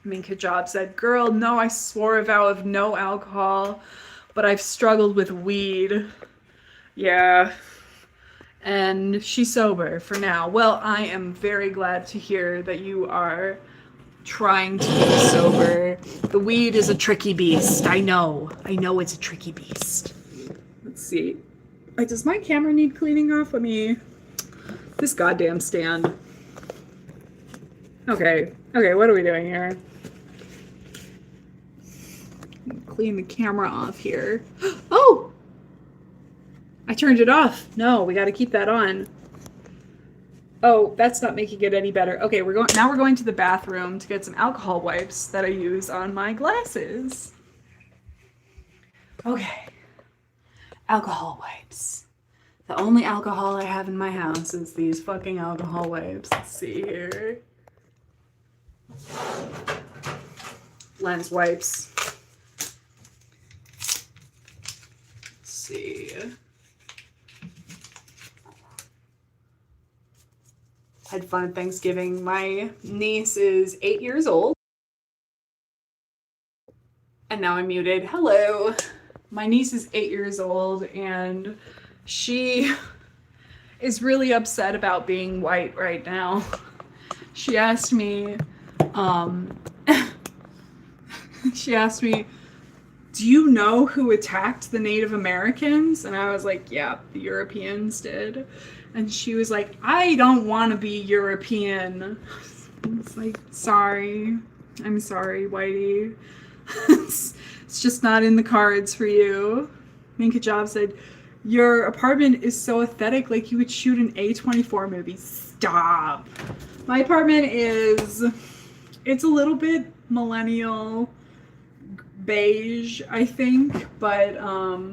Minka Job said, girl, no, I swore a vow of no alcohol, but I've struggled with weed. Yeah. And she's sober for now. Well, I am very glad to hear that you are trying to be sober. The weed is a tricky beast. I know it's a tricky beast. Let's see. Does my camera need cleaning off? This goddamn stand. Okay, what are we doing here? Clean the camera off here. Oh! I turned it off. No, we gotta keep that on. Oh, that's not making it any better. Okay, we're going to the bathroom to get some alcohol wipes that I use on my glasses. Okay. Alcohol wipes. The only alcohol I have in my house is these fucking alcohol wipes. Let's see here. Lens wipes. Let's see. Had fun at Thanksgiving. My niece is 8 years old. And now I'm muted. Hello. My niece is 8 years old and she is really upset about being white right now. She asked me, do you know who attacked the Native Americans? And I was like, yeah, the Europeans did. And she was like, I don't want to be European. It's like, sorry. I'm sorry, Whitey. It's just not in the cards for you. Minka Job said, your apartment is so aesthetic, like you would shoot an A24 movie. Stop. My apartment it's a little bit millennial beige, I think, but I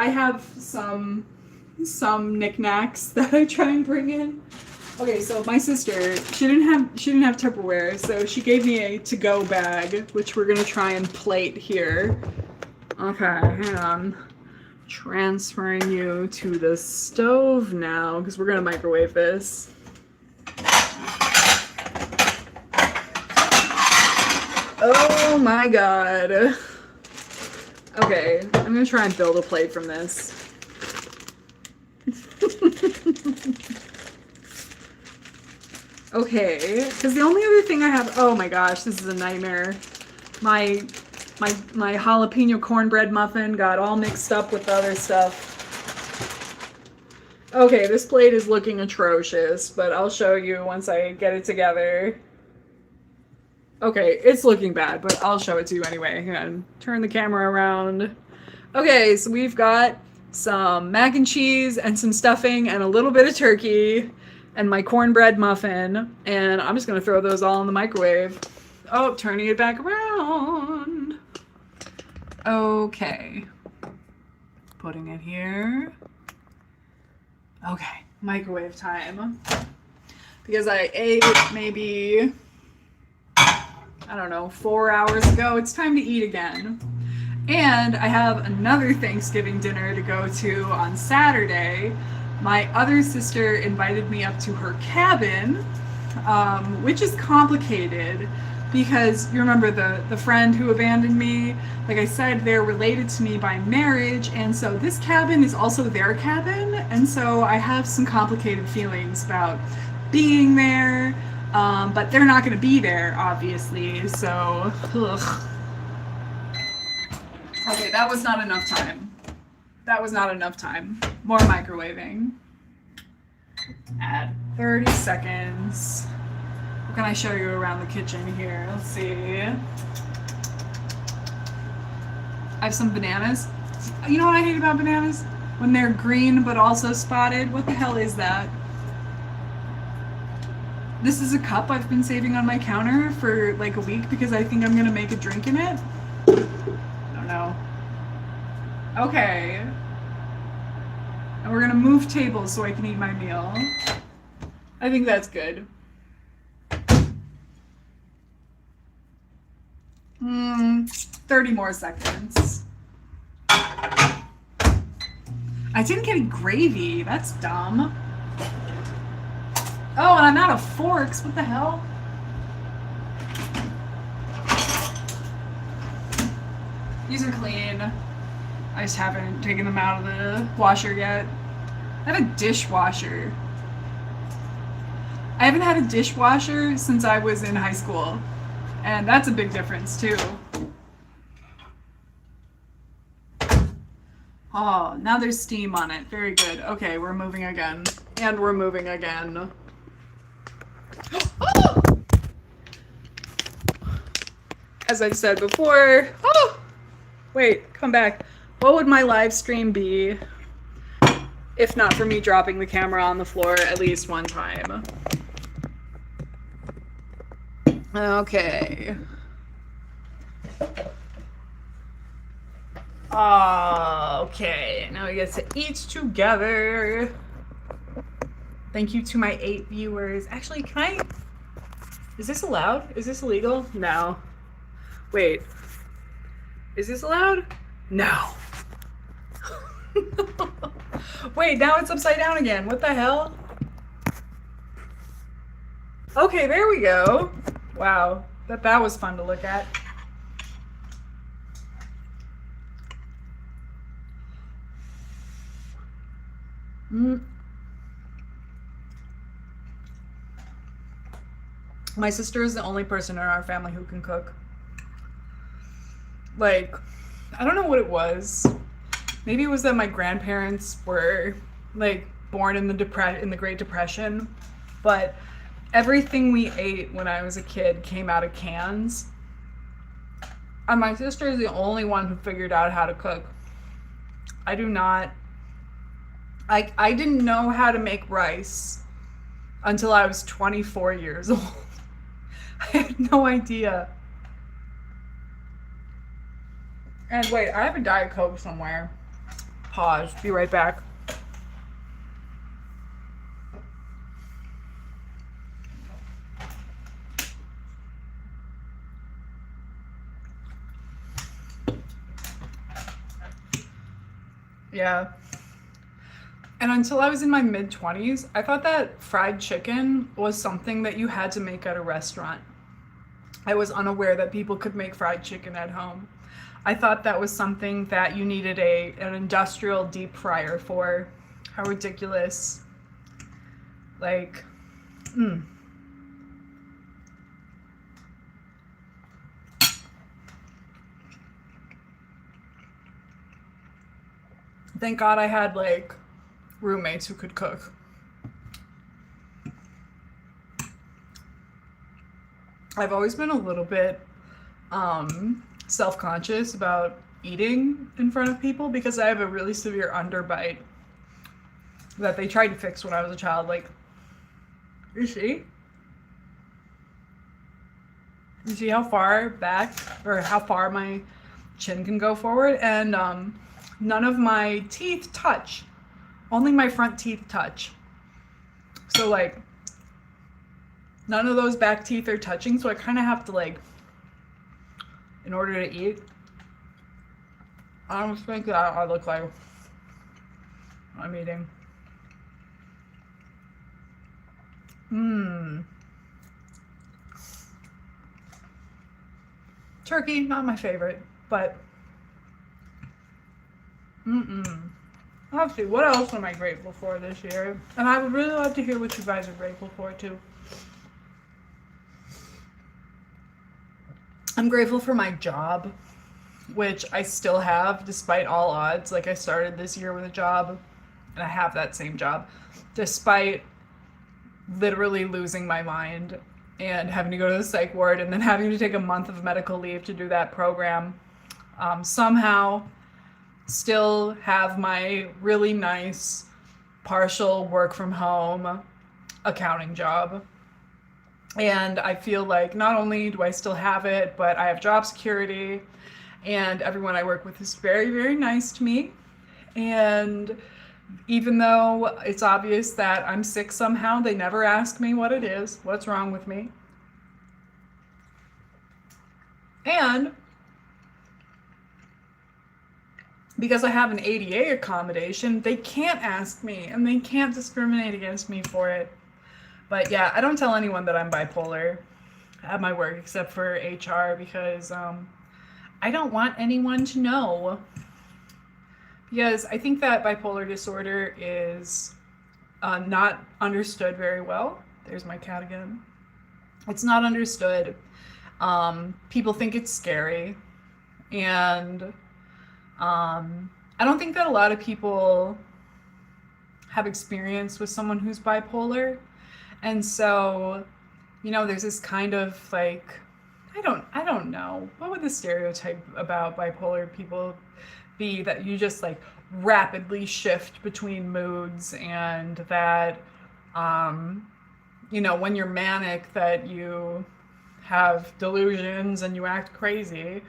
have some knickknacks that I try and bring in. Okay, so my sister, she didn't have Tupperware, so she gave me a to-go bag, which we're gonna try and plate here. Okay, hang on. Transferring you to the stove now, because we're gonna microwave this. Oh my god. Okay, I'm gonna try and build a plate from this. Okay, because the only other thing I have, oh my gosh, this is a nightmare. My jalapeno cornbread muffin got all mixed up with the other stuff. Okay, this plate is looking atrocious, but I'll show you once I get it together. Okay, it's looking bad, but I'll show it to you anyway. Hang on, turn the camera around. Okay, so we've got some mac and cheese and some stuffing and a little bit of turkey and my cornbread muffin, and I'm just gonna throw those all in the microwave. Oh, turning it back around. Okay. Putting it here. Okay, microwave time. Because I ate maybe, I don't know, 4 hours ago. It's time to eat again. And I have another Thanksgiving dinner to go to on Saturday. My other sister invited me up to her cabin, which is complicated because you remember the friend who abandoned me. Like I said, they're related to me by marriage, and so this cabin is also their cabin, and so I have some complicated feelings about being there. But they're not going to be there, obviously. So, ugh. Okay, that was not enough time. That was not enough time. More microwaving. Add 30 seconds. What can I show you around the kitchen here? Let's see. I have some bananas. You know what I hate about bananas? When they're green but also spotted. What the hell is that? This is a cup I've been saving on my counter for like a week because I think I'm gonna make a drink in it. I don't know. Okay. And we're gonna move tables so I can eat my meal. I think that's good. 30 more seconds. I didn't get any gravy. That's dumb. Oh, and I'm out of forks. What the hell? These are clean. I just haven't taken them out of the washer yet. I have a dishwasher. I haven't had a dishwasher since I was in high school. And that's a big difference too. Oh, now there's steam on it. Very good. Okay, we're moving again. And we're moving again. Oh! As I've said before, oh! Wait, come back. What would my live stream be if not for me dropping the camera on the floor at least one time? Okay. Okay, now we get to eat together. Thank you to my 8 viewers. Actually, can I... Is this allowed? Is this illegal? No. Wait. Is this allowed? No. Wait, now it's upside down again. What the hell? Okay, there we go. Wow. That was fun to look at. My sister is the only person in our family who can cook. Like, I don't know what it was. Maybe it was that my grandparents were like born in the Great Depression, but everything we ate when I was a kid came out of cans. And my sister is the only one who figured out how to cook. I do not. I didn't know how to make rice until I was 24 years old. I had no idea. And wait, I have a Diet Coke somewhere. Pause. Be right back. Yeah. And until I was in my mid-20s, I thought that fried chicken was something that you had to make at a restaurant. I was unaware that people could make fried chicken at home. I thought that was something that you needed an industrial deep fryer for. How ridiculous. Like, Thank God I had like roommates who could cook. I've always been a little bit self-conscious about eating in front of people because I have a really severe underbite that they tried to fix when I was a child. Like, you see how far back or how far my chin can go forward? And none of my teeth touch. Only my front teeth touch. So like, none of those back teeth are touching, so I kind of have to like, in order to eat, I don't think that I look like I'm eating. Turkey, not my favorite, but let's see, what else am I grateful for this year? And I would really love to hear what you guys are grateful for too. I'm grateful for my job, which I still have despite all odds. Like, I started this year with a job and I have that same job despite literally losing my mind and having to go to the psych ward and then having to take a month of medical leave to do that program. Somehow still have my really nice partial work from home accounting job. And I feel like not only do I still have it, but I have job security, and everyone I work with is very, very nice to me. And even though it's obvious that I'm sick somehow, they never ask me what it is, what's wrong with me. And because I have an ADA accommodation, they can't ask me and they can't discriminate against me for it. But yeah, I don't tell anyone that I'm bipolar at my work except for HR because I don't want anyone to know. Because I think that bipolar disorder is not understood very well. There's my cat again. It's not understood. People think it's scary. And I don't think that a lot of people have experience with someone who's bipolar. And so, you know, there's this kind of like, I don't know. What would the stereotype about bipolar people be? That you just like rapidly shift between moods, and that, you know, when you're manic that you have delusions and you act crazy.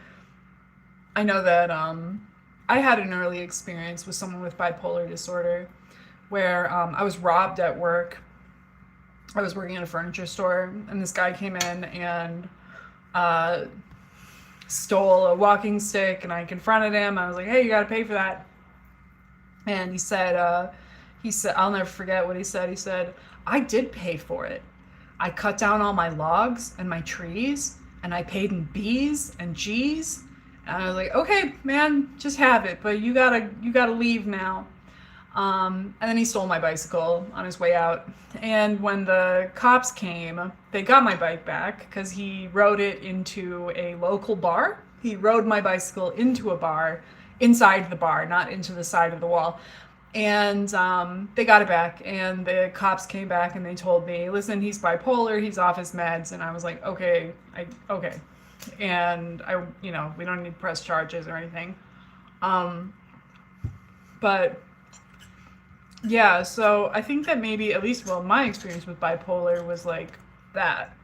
I know that I had an early experience with someone with bipolar disorder where I was robbed at work. I was working at a furniture store, and this guy came in and stole a walking stick, and I confronted him. I was like, hey, you gotta pay for that. And he said, I'll never forget what he said. He said, I did pay for it. I cut down all my logs and my trees, and I paid in B's and G's. And I was like, okay, man, just have it, but you gotta leave now. And then he stole my bicycle on his way out. And when the cops came, they got my bike back because he rode it into a local bar. He rode my bicycle into a bar, inside the bar, not into the side of the wall. And they got it back, and the cops came back and they told me, listen, he's bipolar, he's off his meds. And I was like, okay. And we don't need to press charges or anything. But yeah, so I think that maybe, at least, my experience with bipolar was like that.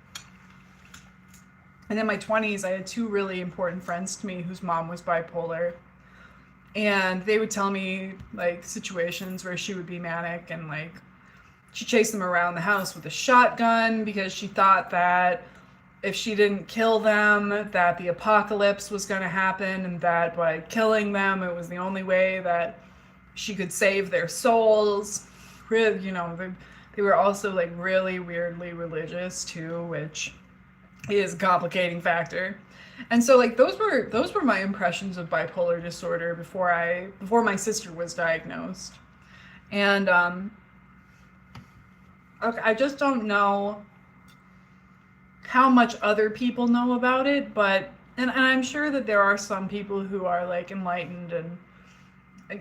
And in my 20s, I had two really important friends to me whose mom was bipolar. And they would tell me, like, situations where she would be manic and, like, she chased them around the house with a shotgun because she thought that if she didn't kill them, that the apocalypse was going to happen, and that by killing them, it was the only way that she could save their souls. You know, they were also like really weirdly religious too, which is a complicating factor. And so like those were my impressions of bipolar disorder before my sister was diagnosed. And okay, I just don't know how much other people know about it, but and I'm sure that there are some people who are like enlightened and,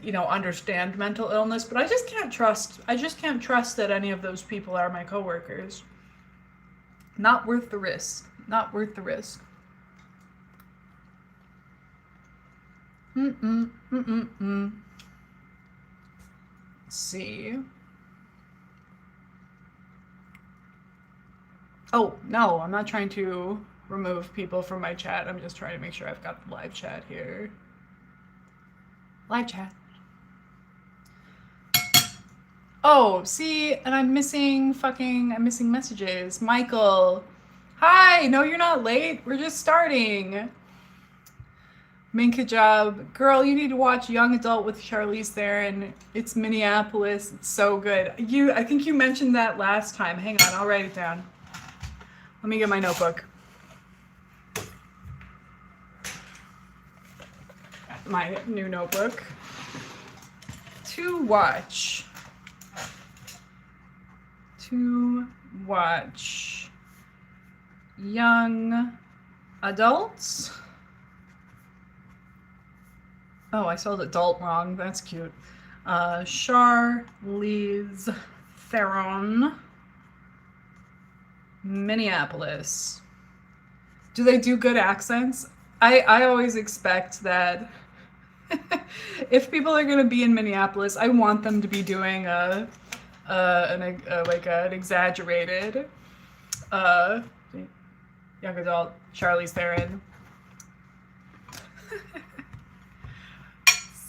you know, understand mental illness, but I just can't trust that any of those people are my coworkers. Not worth the risk. Not worth the risk. Let's see. Oh, no, I'm not trying to remove people from my chat. I'm just trying to make sure I've got the live chat here. Live chat. Oh, see, and I'm missing messages. Michael, hi, no, you're not late. We're just starting. Minka Job. Girl, you need to watch Young Adult with Charlize Theron. It's Minneapolis. It's so good. I think you mentioned that last time. Hang on, I'll write it down. Let me get my notebook. My new notebook. To watch. To watch. Young Adults. Oh, I spelled adult wrong. That's cute. Charlize Theron. Minneapolis. Do they do good accents? I always expect that if people are going to be in Minneapolis, I want them to be doing an exaggerated young adult Charlize Theron.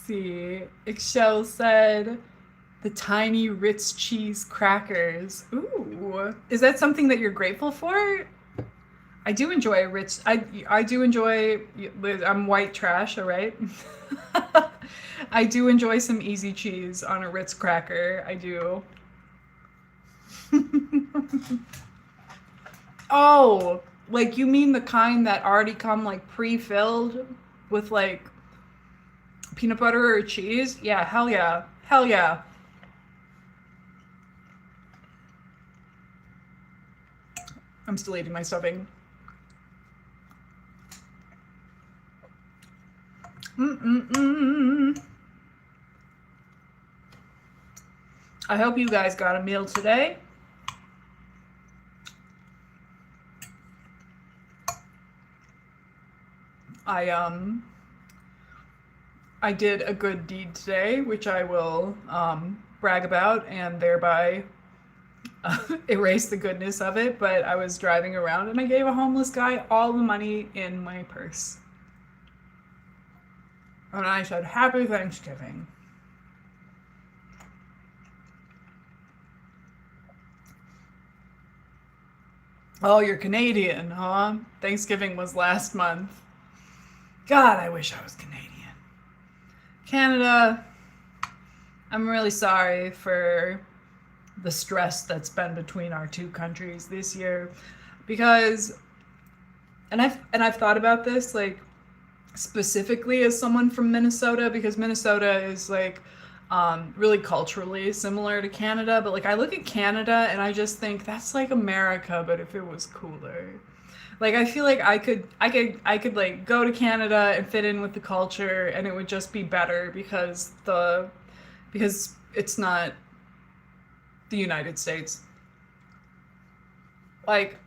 See, Excel said the tiny Ritz cheese crackers. Ooh, is that something that you're grateful for? I do enjoy a Ritz. I do enjoy. I'm white trash, all right. I do enjoy some easy cheese on a Ritz cracker. I do. Oh, like you mean the kind that already come like pre-filled with like peanut butter or cheese? Yeah, hell yeah. Hell yeah. I'm still eating my stuffing. I hope you guys got a meal today. I did a good deed today, which I will brag about and thereby erase the goodness of it. But I was driving around and I gave a homeless guy all the money in my purse. And I said, Happy Thanksgiving. Oh, you're Canadian, huh? Thanksgiving was last month. God, I wish I was Canadian. Canada, I'm really sorry for the stress that's been between our two countries this year, because and I've thought about this like specifically as someone from Minnesota, because Minnesota is like really culturally similar to Canada, but like I look at Canada and I just think that's like America, but if it was cooler. Like I feel like I could like go to Canada and fit in with the culture and it would just be better because it's not the United States. Like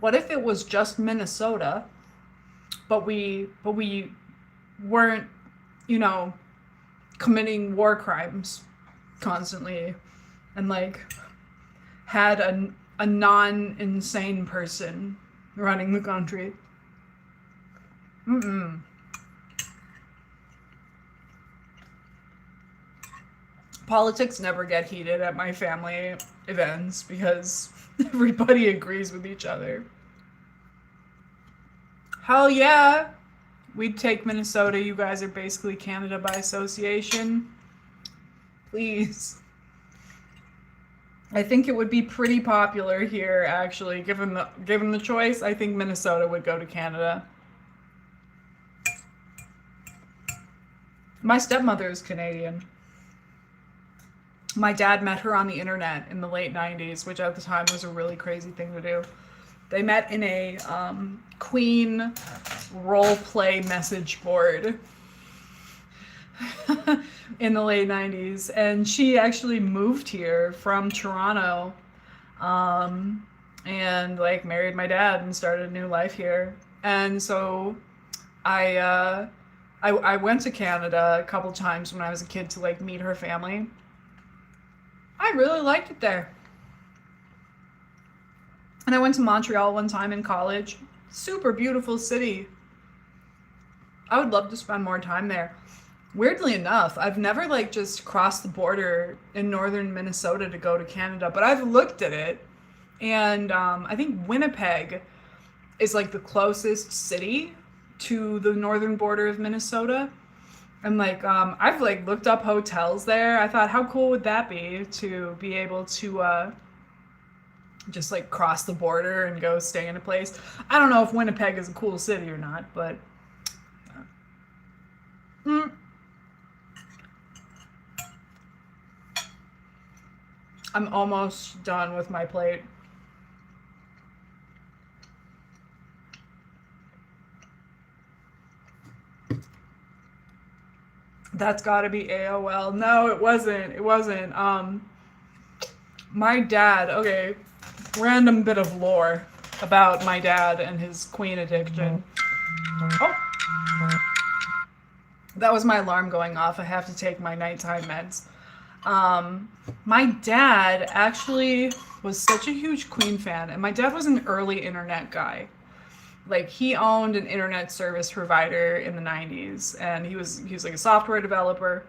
what if it was just Minnesota, but we weren't, you know, committing war crimes constantly and like had a non-insane person running the country. Politics never get heated at my family events because everybody agrees with each other. Hell yeah! We'd take Minnesota. You guys are basically Canada by association. Please. I think it would be pretty popular here, actually, given the choice. I think Minnesota would go to Canada. My stepmother is Canadian. My dad met her on the internet in the late 90s, which at the time was a really crazy thing to do. They met in a Queen role play message board in the late 90s, and she actually moved here from Toronto and like married my dad and started a new life here. And so I went to Canada a couple times when I was a kid to like meet her family. I really liked it there. And I went to Montreal one time in college. Super beautiful city. I would love to spend more time there. Weirdly enough, I've never like just crossed the border in northern Minnesota to go to Canada, but I've looked at it, and I think Winnipeg is like the closest city to the northern border of Minnesota. And like I've like looked up hotels there. I thought, how cool would that be to be able to just like cross the border and go stay in a place. I don't know if Winnipeg is a cool city or not, but mm, I'm almost done with my plate. That's got to be AOL. No, it wasn't. It wasn't. My dad, okay, random bit of lore about my dad and his queen addiction. Oh, that was my alarm going off. I have to take my nighttime meds. My dad actually was such a huge Queen fan, and my dad was an early internet guy. Like he owned an internet service provider in the 90s, and he was like a software developer,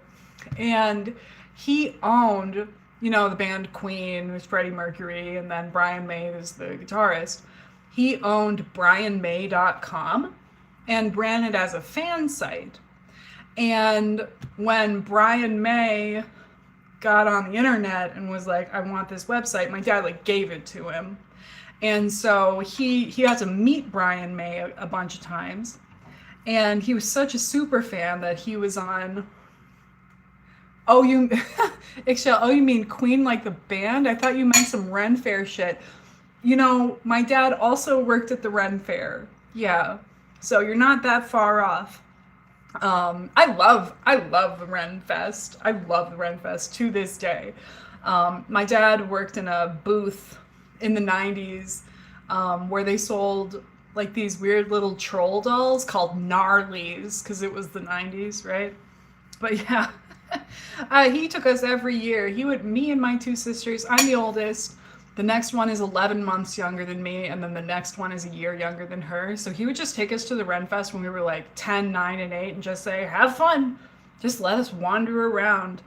and he owned, you know, the band Queen with Freddie Mercury, and then Brian May was the guitarist. He owned brianmay.com and ran it as a fan site. And when Brian May got on the internet and was like, I want this website, my dad like gave it to him. And so he had to meet Brian May a bunch of times. And he was such a super fan that he was on, oh, you, Ixchel, oh, you mean Queen like the band? I thought you meant some Ren Fair shit. You know, my dad also worked at the Ren Fair. Yeah. So you're not that far off. I love the Ren Fest. I love the Ren Fest to this day. My dad worked in a booth in the 90s where they sold like these weird little troll dolls called Gnarlies because it was the 90s, right? But yeah, he took us every year. Me and my two sisters, I'm the oldest. The next one is 11 months younger than me, and then the next one is a year younger than her. So he would just take us to the Ren Fest when we were like 10, 9, and 8 and just say, have fun. Just let us wander around.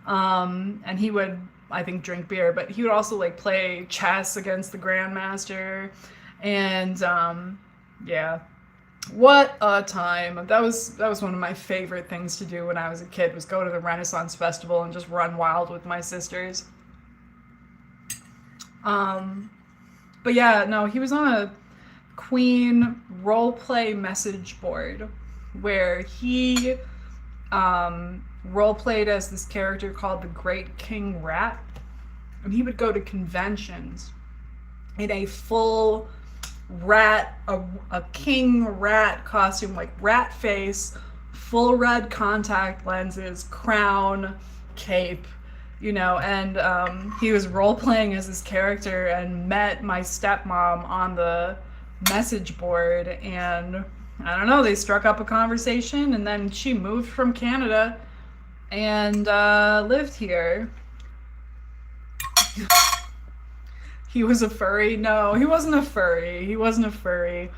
And he would, I think, drink beer, but he would also like play chess against the Grandmaster. And yeah, what a time. That was one of my favorite things to do when I was a kid, was go to the Renaissance Festival and just run wild with my sisters. But yeah, no, he was on a Queen roleplay message board where he roleplayed as this character called the Great King Rat, and he would go to conventions in a full rat, a king rat costume, like rat face, full red contact lenses, crown, cape, you know, and he was role-playing as this character and met my stepmom on the message board, and I don't know, they struck up a conversation, and then she moved from Canada and lived here. He was a furry? No, he wasn't a furry. He wasn't a furry.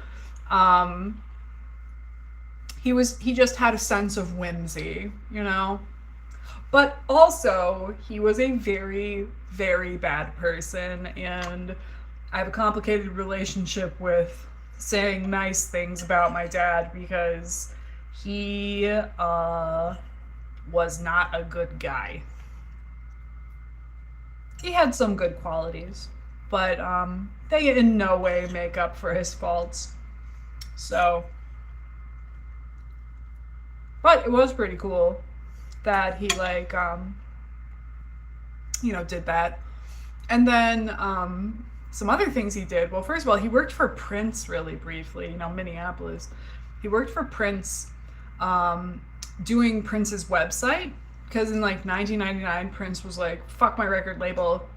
He just had a sense of whimsy, you know? But also, he was a very, very bad person, and I have a complicated relationship with saying nice things about my dad because he was not a good guy. He had some good qualities, but they in no way make up for his faults. So, but it was pretty cool that he like you know, did that. And then some other things he did. Well, first of all, he worked for Prince really briefly, you know, Minneapolis. He worked for Prince doing Prince's website, because in like 1999 Prince was like, fuck my record label,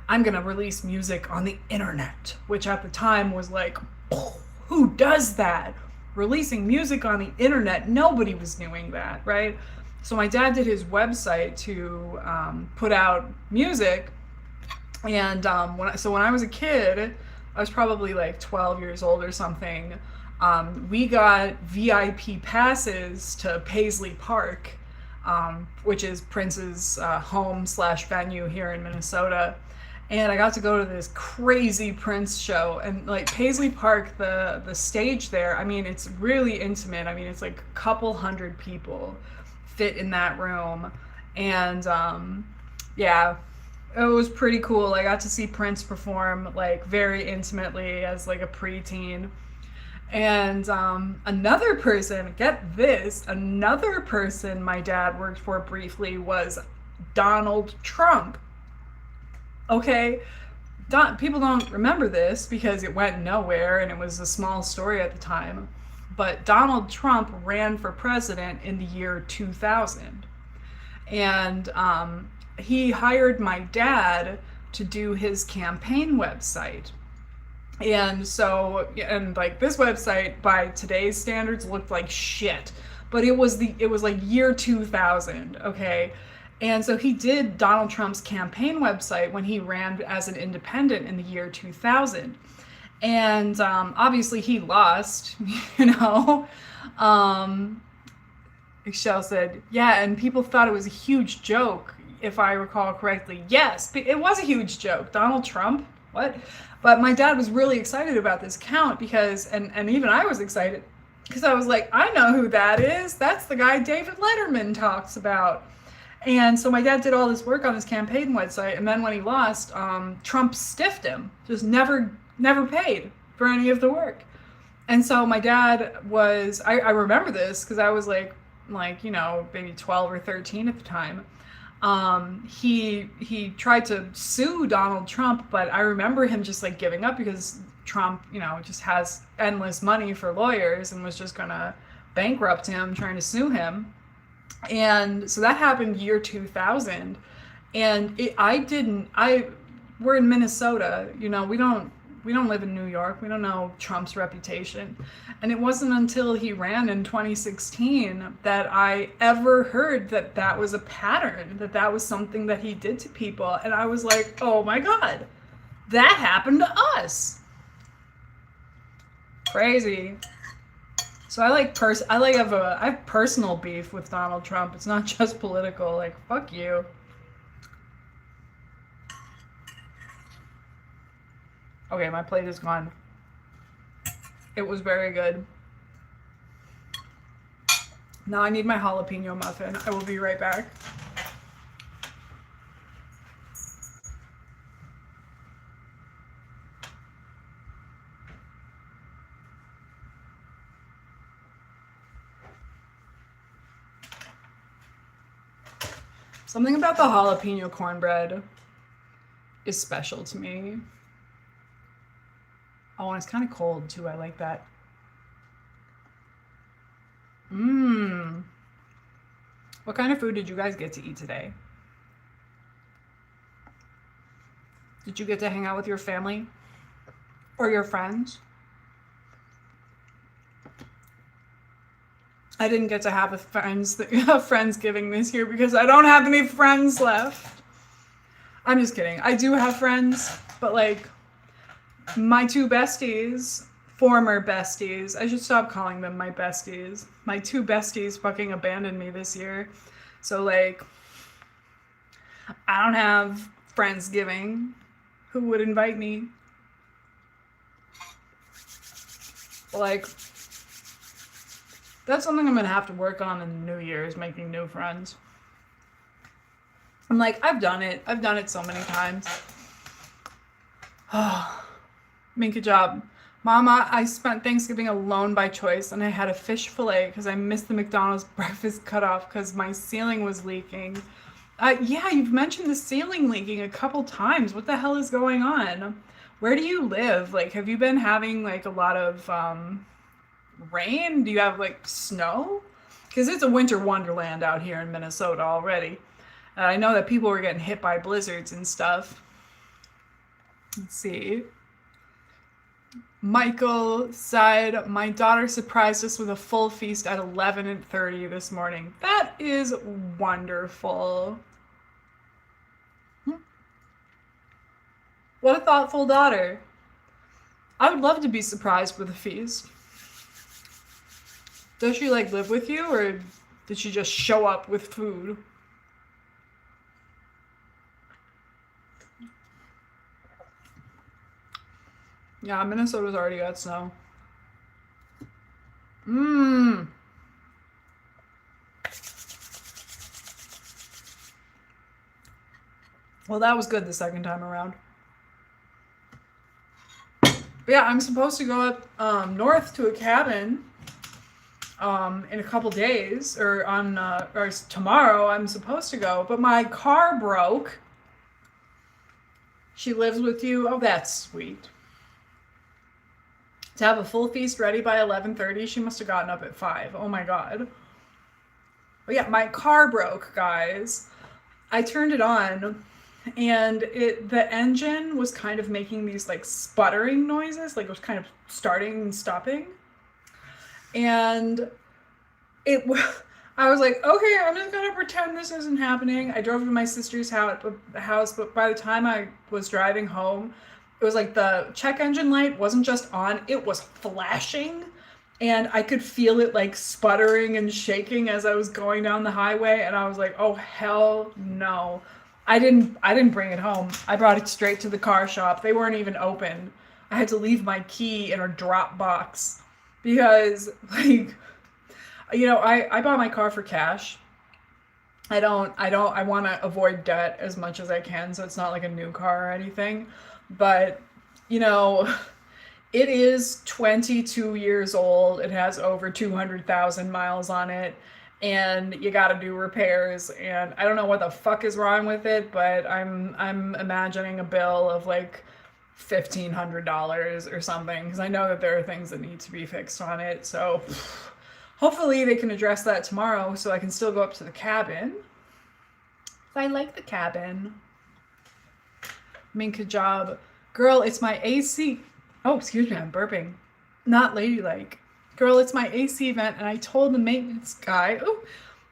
I'm gonna release music on the internet, which at the time was like, who does that? Releasing music on the internet, nobody was doing that, right? So my dad did his website to put out music, and when I was a kid, I was probably like 12 years old or something, we got VIP passes to Paisley Park, which is Prince's home/venue here in Minnesota. and I got to go to this crazy Prince show. And like Paisley Park, the stage there, I mean, it's really intimate. I mean, it's like a couple hundred people fit in that room, and yeah, it was pretty cool. I got to see Prince perform like very intimately as like a preteen. And another person, get this, another person my dad worked for briefly was Donald Trump. Okay, people don't remember this because it went nowhere and it was a small story at the time. But Donald Trump ran for president in the year 2000. And he hired my dad to do his campaign website. And so, and like this website by today's standards looked like shit, but it was like year 2000, okay? And so he did Donald Trump's campaign website when he ran as an independent in the year 2000. And obviously he lost, you know. Michelle said, yeah, and people thought it was a huge joke, if I recall correctly. Yes, it was a huge joke. Donald Trump? What? But my dad was really excited about this count because, and even I was excited, because I was like, I know who that is. That's the guy David Letterman talks about. And so my dad did all this work on his campaign website, and then when he lost, Trump stiffed him, just never paid for any of the work. And so my dad was, I remember this because I was like, you know, maybe 12 or 13 at the time. He tried to sue Donald Trump, but I remember him just like giving up because Trump, you know, just has endless money for lawyers and was just gonna bankrupt him trying to sue him. And so that happened year 2000. And we're in Minnesota, you know, we don't live in New York. We don't know Trump's reputation. And it wasn't until he ran in 2016 that I ever heard that that was a pattern, that that was something that he did to people. And I was like, oh my God, that happened to us. Crazy. So I have personal beef with Donald Trump. It's not just political. Like, fuck you. Okay, my plate is gone. It was very good. Now I need my jalapeno muffin. I will be right back. Something about the jalapeno cornbread is special to me. Oh, and it's kind of cold too. I like that. What kind of food did you guys get to eat today? Did you get to hang out with your family or your friends? I didn't get to have a Friendsgiving this year because I don't have any friends left. I'm just kidding. I do have friends, but like my two besties, former besties, I should stop calling them my besties. My two besties fucking abandoned me this year. So like, I don't have Friendsgiving. Who would invite me? Like, that's something I'm gonna have to work on in the new year, is making new friends. I'm like, I've done it so many times. Good job. Mama, I spent Thanksgiving alone by choice, and I had a fish fillet because I missed the McDonald's breakfast cutoff because my ceiling was leaking. Yeah, you've mentioned the ceiling leaking a couple times. What the hell is going on? Where do you live? Like, have you been having like a lot of rain? Do you have like snow? Because it's a winter wonderland out here in Minnesota already. I know that people were getting hit by blizzards and stuff. Let's see. Michael said, my daughter surprised us with a full feast at 11:30 this morning. That is wonderful. What a thoughtful daughter. I would love to be surprised with a feast. Does she like live with you, or did she just show up with food? Yeah, Minnesota's already got snow. Mmm. Well, that was good the second time around. But yeah, I'm supposed to go up north to a cabin in a couple days, or tomorrow. I'm supposed to go, but my car broke. She lives with you. Oh, that's sweet. To have a full feast ready by 11:30, she must have gotten up at 5. Oh my god. But yeah, my car broke, guys. I turned it on and the engine was kind of making these like sputtering noises, like it was kind of starting and stopping. And it I was like, okay, I'm just gonna pretend this isn't happening. I drove to my sister's house, but by the time I was driving home, it was like the check engine light wasn't just on, it was flashing. And I could feel it like sputtering and shaking as I was going down the highway. And I was like, oh hell no. I didn't bring it home. I brought it straight to the car shop. They weren't even open. I had to leave my key in a drop box because like I bought my car for cash. I want to avoid debt as much as I can, so it's not like a new car or anything. But, you know, it is 22 years old. It has over 200,000 miles on it, and you got to do repairs. And I don't know what the fuck is wrong with it, but I'm imagining a bill of like $1,500 or something because I know that there are things that need to be fixed on it. So hopefully they can address that tomorrow so I can still go up to the cabin. I like the cabin. Minka job. Girl, it's my AC. Oh, excuse me, I'm burping. Not ladylike. Girl, it's my AC vent, and I told the maintenance guy, oh,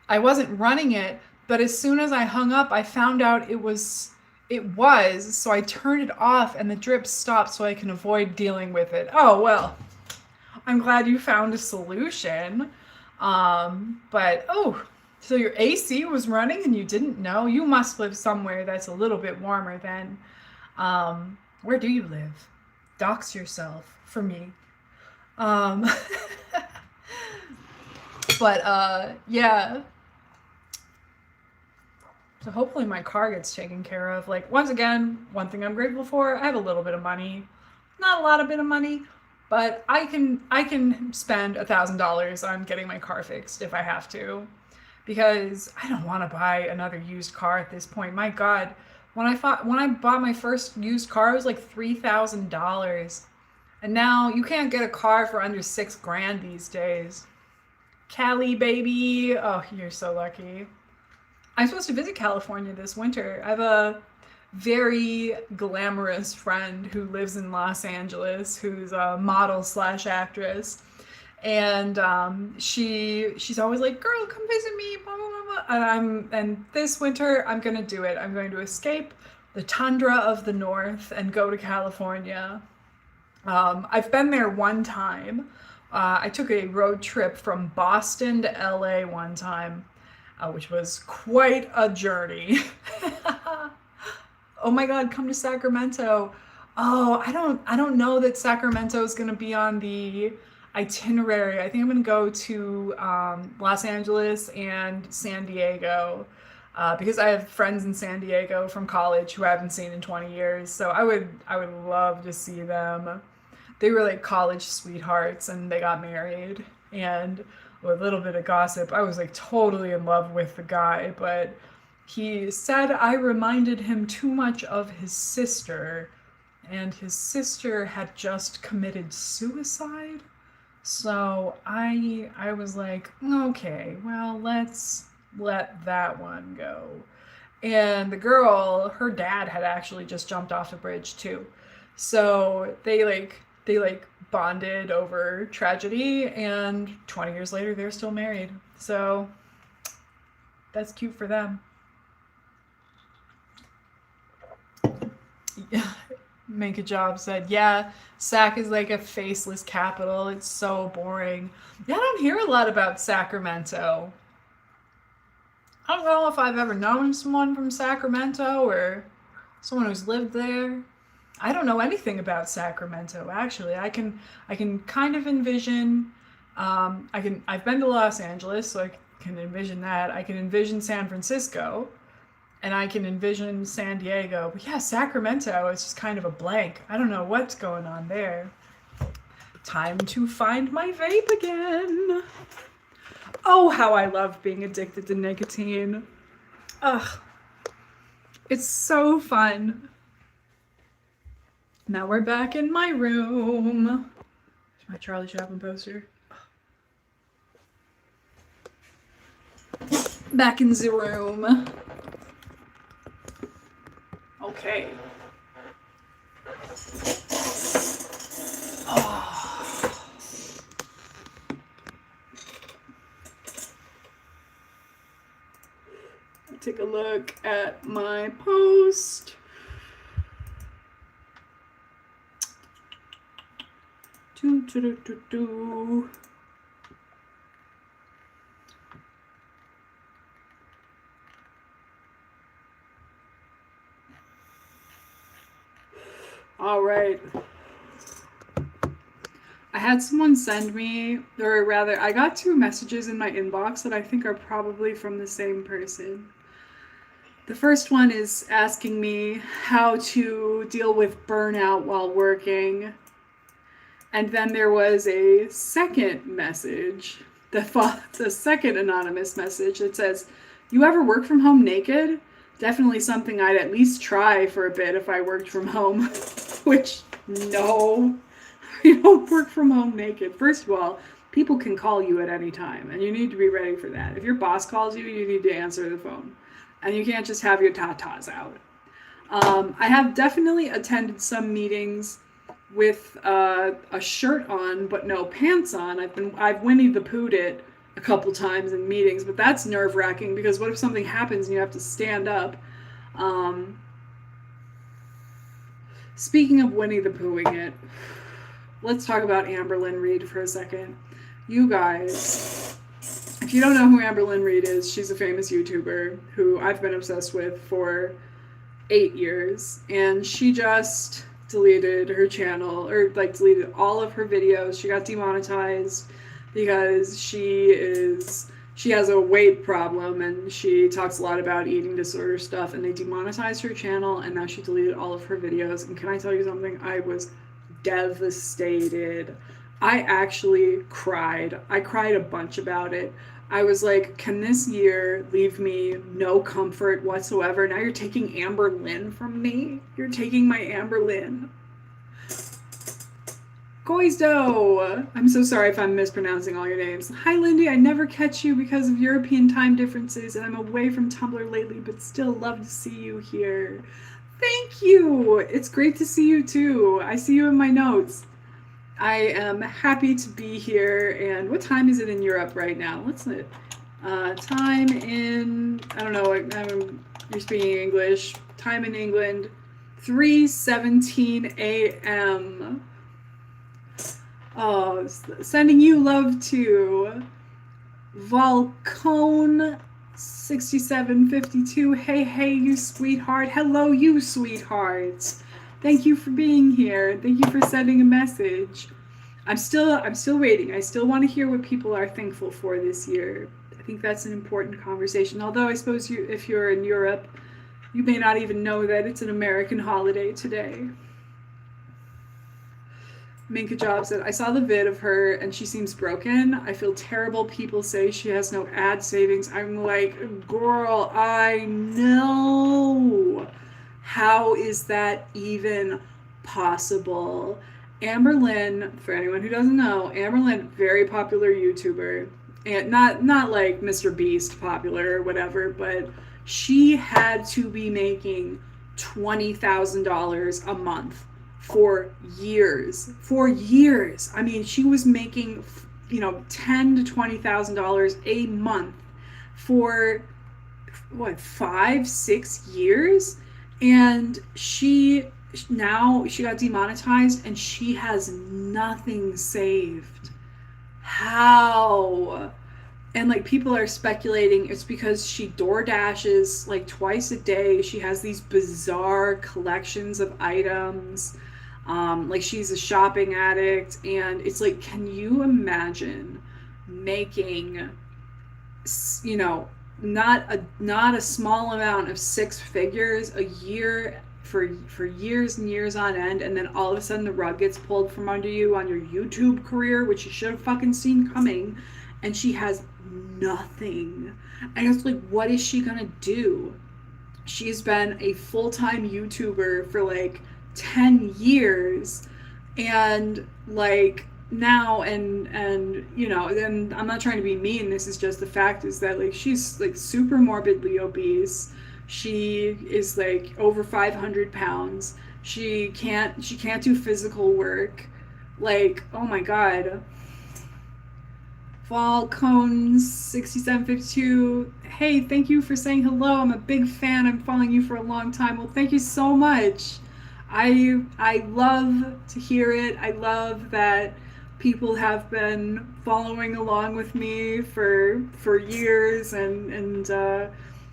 I wasn't running it, but as soon as I hung up, I found out it was, so I turned it off and the drip stopped so I can avoid dealing with it. Oh, well, I'm glad you found a solution. But oh, so your AC was running and you didn't know? You must live somewhere that's a little bit warmer then. Where do you live? Dox yourself for me. Um, but yeah. So hopefully my car gets taken care of. Like once again, one thing I'm grateful for, I have a little bit of money. Not a lot of bit of money, but I can spend $1,000 on getting my car fixed if I have to. Because I don't want to buy another used car at this point. My God, when I bought my first used car, it was like $3,000, and now you can't get a car for under $6,000 these days. Cali, baby, oh, you're so lucky. I'm supposed to visit California this winter. I have a very glamorous friend who lives in Los Angeles, who's a model slash actress, and she's always like, "Girl, come visit me," blah blah blah blah. And this winter I'm gonna do it. I'm going to escape the tundra of the north and go to California. I've been there one time. I took a road trip from Boston to LA one time, which was quite a journey. Oh my God, come to Sacramento. Oh, I don't know that Sacramento is going to be on the itinerary. I think I'm going to go to Los Angeles and San Diego because I have friends in San Diego from college who I haven't seen in 20 years. So I would love to see them. They were like college sweethearts and they got married. And with a little bit of gossip, I was like totally in love with the guy, but he said I reminded him too much of his sister, and his sister had just committed suicide. So I was like, okay, well, let's let that one go. And the girl, her dad had actually just jumped off the bridge too. So they like bonded over tragedy, and 20 years later they're still married. So that's cute for them. Yeah. Make a job said, yeah, Sac is like a faceless capital. It's so boring. Yeah, I don't hear a lot about Sacramento. I don't know if I've ever known someone from Sacramento or someone who's lived there. I don't know anything about Sacramento, actually. I can kind of envision, I've been to Los Angeles, so I can envision that. I can envision San Francisco, and I can envision San Diego. But yeah, Sacramento is just kind of a blank. I don't know what's going on there. Time to find my vape again. Oh, how I love being addicted to nicotine. Ugh. It's so fun. Now we're back in my room. There's my Charlie Chaplin poster. Back in the room. Okay. Oh. Take a look at my post. All right. I had someone send me, or rather, I got 2 messages in my inbox that I think are probably from the same person. The first one is asking me how to deal with burnout while working. And then there was a second message, the second anonymous message that says, "You ever work from home naked? Definitely something I'd at least try for a bit if I worked from home." Which, no, you don't work from home naked. First of all, people can call you at any time, and you need to be ready for that. If your boss calls you, you need to answer the phone. And you can't just have your tatas out. I have definitely attended some meetings with a shirt on but no pants on. I've Winnie the Pooh'd it a couple times in meetings, but that's nerve-wracking because what if something happens and you have to stand up? Speaking of Winnie the Poohing it, let's talk about Amberlynn Reid for a second. You guys, if you don't know who Amberlynn Reid is, she's a famous YouTuber who I've been obsessed with for 8 years, and she just deleted her channel, or like deleted all of her videos. She got demonetized because she has a weight problem and she talks a lot about eating disorder stuff, and they demonetized her channel, and now she deleted all of her videos. And can I tell you something? I was devastated. I actually cried. I cried a bunch about it. I was like, can this year leave me no comfort whatsoever? Now you're taking Amberlynn from me? You're taking my Amberlynn. Goizdo! I'm so sorry if I'm mispronouncing all your names. Hi, Lindy. I never catch you because of European time differences, and I'm away from Tumblr lately, but still love to see you here. Thank you! It's great to see you, too. I see you in my notes. I am happy to be here, and what time is it in Europe right now? What's it? Time in, I don't know, you're speaking English. Time in England, 3:17 a.m. Oh, sending you love to Volcone 6752. Hey, you sweetheart. Hello, you sweetheart. Thank you for being here. Thank you for sending a message. I'm still waiting. I still want to hear what people are thankful for this year. I think that's an important conversation. Although I suppose if you're in Europe, you may not even know that it's an American holiday today. Minka Job said, I saw the vid of her and she seems broken. I feel terrible. People say she has no ad savings. I'm like, girl, I know. How is that even possible? Amberlynn, for anyone who doesn't know, Amberlynn, very popular YouTuber, and not like Mr. Beast popular or whatever, but she had to be making $20,000 a month for years. I mean, she was making, $10,000 to $20,000 a month for what, 5-6 years? And she got demonetized and she has nothing saved. How? And like people are speculating it's because she door dashes like twice a day. She has these bizarre collections of items. Like she's a shopping addict, and it's like, can you imagine making, you know, not a small amount of six figures a year for years and years on end, and then all of a sudden the rug gets pulled from under you on your YouTube career, which you should have fucking seen coming, and she has nothing. And it's like, what is she gonna do? She's been a full-time YouTuber for like 10 years, and like now, and you know, and I'm not trying to be mean, this is just the fact, is that like she's like super morbidly obese. She is like over 500 pounds. She can't do physical work. Like, oh my god. Falcons 6752. Hey, thank you for saying hello. I'm a big fan. I'm following you for a long time. Well, thank you so much. I love to hear it. I love that people have been following along with me for years, and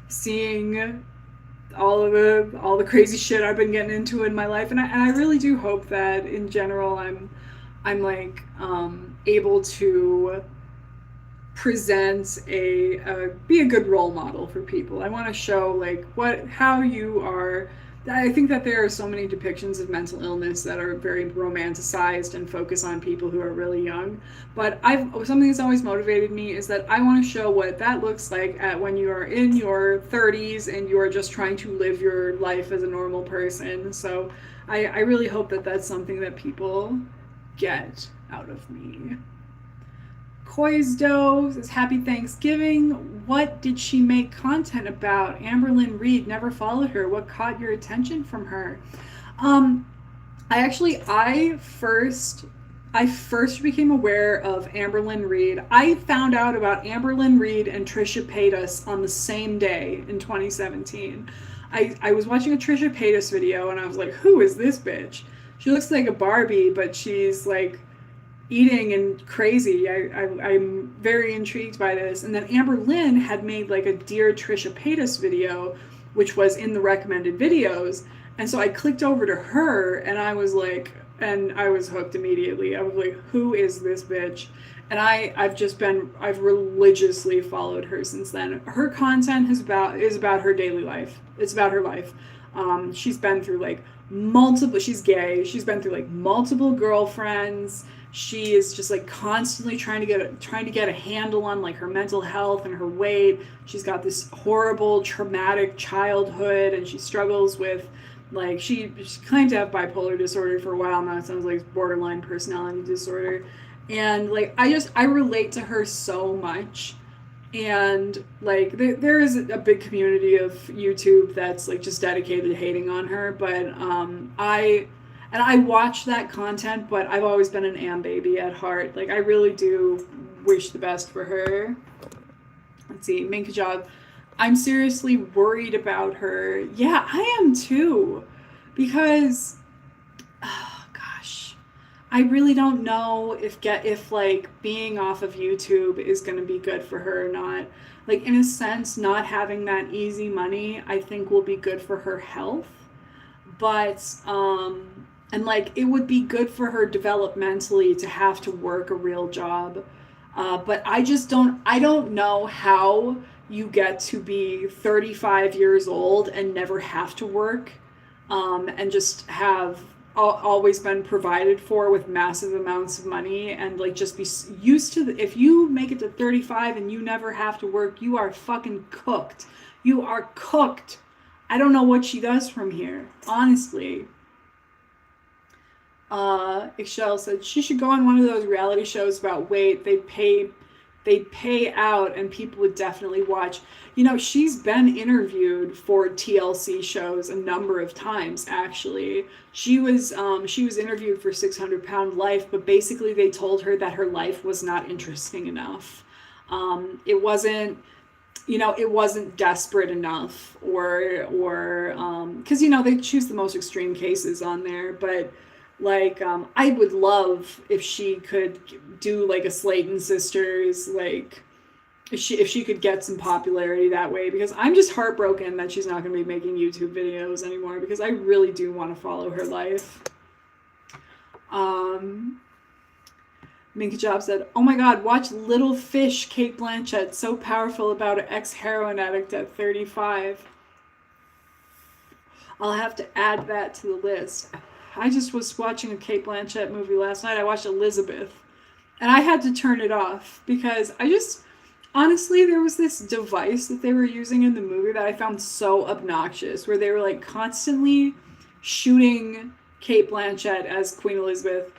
seeing all the crazy shit I've been getting into in my life, and I really do hope that in general I'm like able to present a be a good role model for people. I want to show like how you are. I think that there are so many depictions of mental illness that are very romanticized and focus on people who are really young. But something that's always motivated me is that I want to show what that looks like at when you are in your 30s and you are just trying to live your life as a normal person. So I really hope that that's something that people get out of me. Coisdo says, Happy Thanksgiving. What did she make content about? Amberlynn Reid, never followed her. What caught your attention from her? Um, I first became aware of Amberlynn Reid. I found out about Amberlynn Reid and Trisha Paytas on the same day in 2017. I was watching a Trisha Paytas video and I was like, who is this bitch? She looks like a Barbie, but she's like eating and crazy. I'm very intrigued by this. And then Amberlynn had made like a Dear Trisha Paytas video, which was in the recommended videos. And so I clicked over to her and I was hooked immediately. I was like, who is this bitch? And I've religiously followed her since then. Her content is about her daily life. It's about her life. She's been through like she's gay. She's been through like multiple girlfriends. She is just like constantly trying to get a handle on like her mental health and her weight. She's got this horrible traumatic childhood, and she struggles with like she claimed to have bipolar disorder for a while now. It sounds like borderline personality disorder. And like I relate to her so much. And like there is a big community of YouTube that's like just dedicated to hating on her, but I watch that content, but I've always been an Am baby at heart. Like I really do wish the best for her. Let's see, Minka Job. I'm seriously worried about her. Yeah, I am too, because oh gosh, I really don't know if like being off of YouTube is going to be good for her or not. Like in a sense, not having that easy money, I think will be good for her health, but and like it would be good for her developmentally to have to work a real job. But I don't know how you get to be 35 years old and never have to work, and just have always been provided for with massive amounts of money, and like just be used to if you make it to 35 and you never have to work, you are fucking cooked. You are cooked. I don't know what she does from here, honestly. Excel said she should go on one of those reality shows about weight. They'd pay out and people would definitely watch. You know, she's been interviewed for TLC shows a number of times, actually. She was interviewed for 600 Pound Life, but basically they told her that her life was not interesting enough. It wasn't desperate enough, or because they choose the most extreme cases on there. But like I would love if she could do like a Slayton Sisters, like if she could get some popularity that way, because I'm just heartbroken that she's not going to be making YouTube videos anymore, because I really do want to follow her life. Minka Job said, "Oh my God, watch Little Fish, Cate Blanchett, so powerful about an ex-heroin addict at 35. I'll have to add that to the list. I just was watching a Cate Blanchett movie last night. I watched Elizabeth, and I had to turn it off because honestly, there was this device that they were using in the movie that I found so obnoxious, where they were like constantly shooting Cate Blanchett as Queen Elizabeth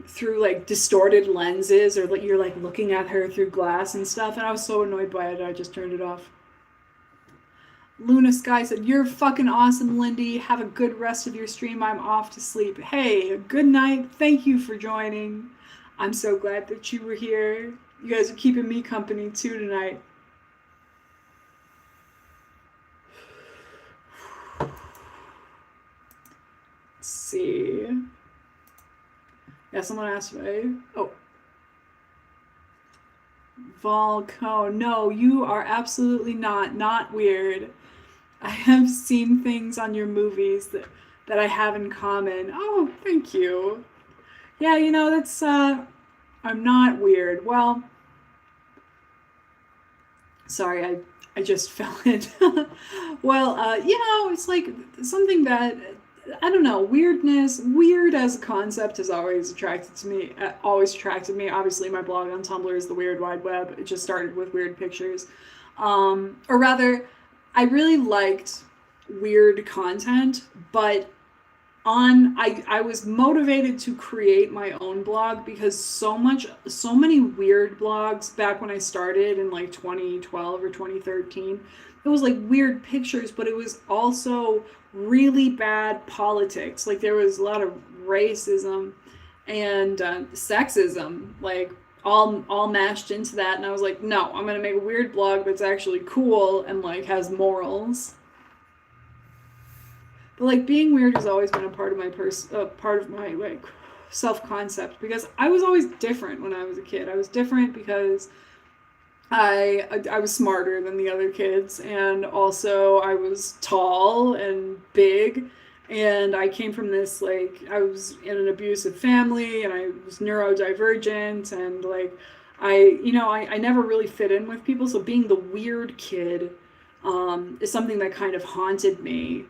through like distorted lenses, or like you're like looking at her through glass and stuff, and I was so annoyed by it I just turned it off. Luna Sky said, "You're fucking awesome, Lindy. Have a good rest of your stream. I'm off to sleep." Hey, good night. Thank you for joining. I'm so glad that you were here. You guys are keeping me company too tonight. Let's see. Yeah, someone asked me. Oh. Volco. No, you are absolutely not weird. I have seen things on your movies that I have in common. Oh, thank you. Yeah, that's, I'm not weird. Well, sorry, I just fell in. Well, it's like something that, I don't know, weird as a concept has always attracted me. Obviously, my blog on Tumblr is the Weird Wide Web. It just started with weird pictures. Or rather, I really liked weird content, but I was motivated to create my own blog because so many weird blogs back when I started in like 2012 or 2013, it was like weird pictures, but it was also really bad politics. Like there was a lot of racism and sexism, like all mashed into that. And I was like, no, I'm gonna make a weird blog that's actually cool and like has morals. But like being weird has always been a part of my like self-concept, because I was always different when I was a kid. I was different because I was smarter than the other kids, and also I was tall and big, and I came from this, like, I was in an abusive family, and I was neurodivergent, and like I never really fit in with people, so being the weird kid is something that kind of haunted me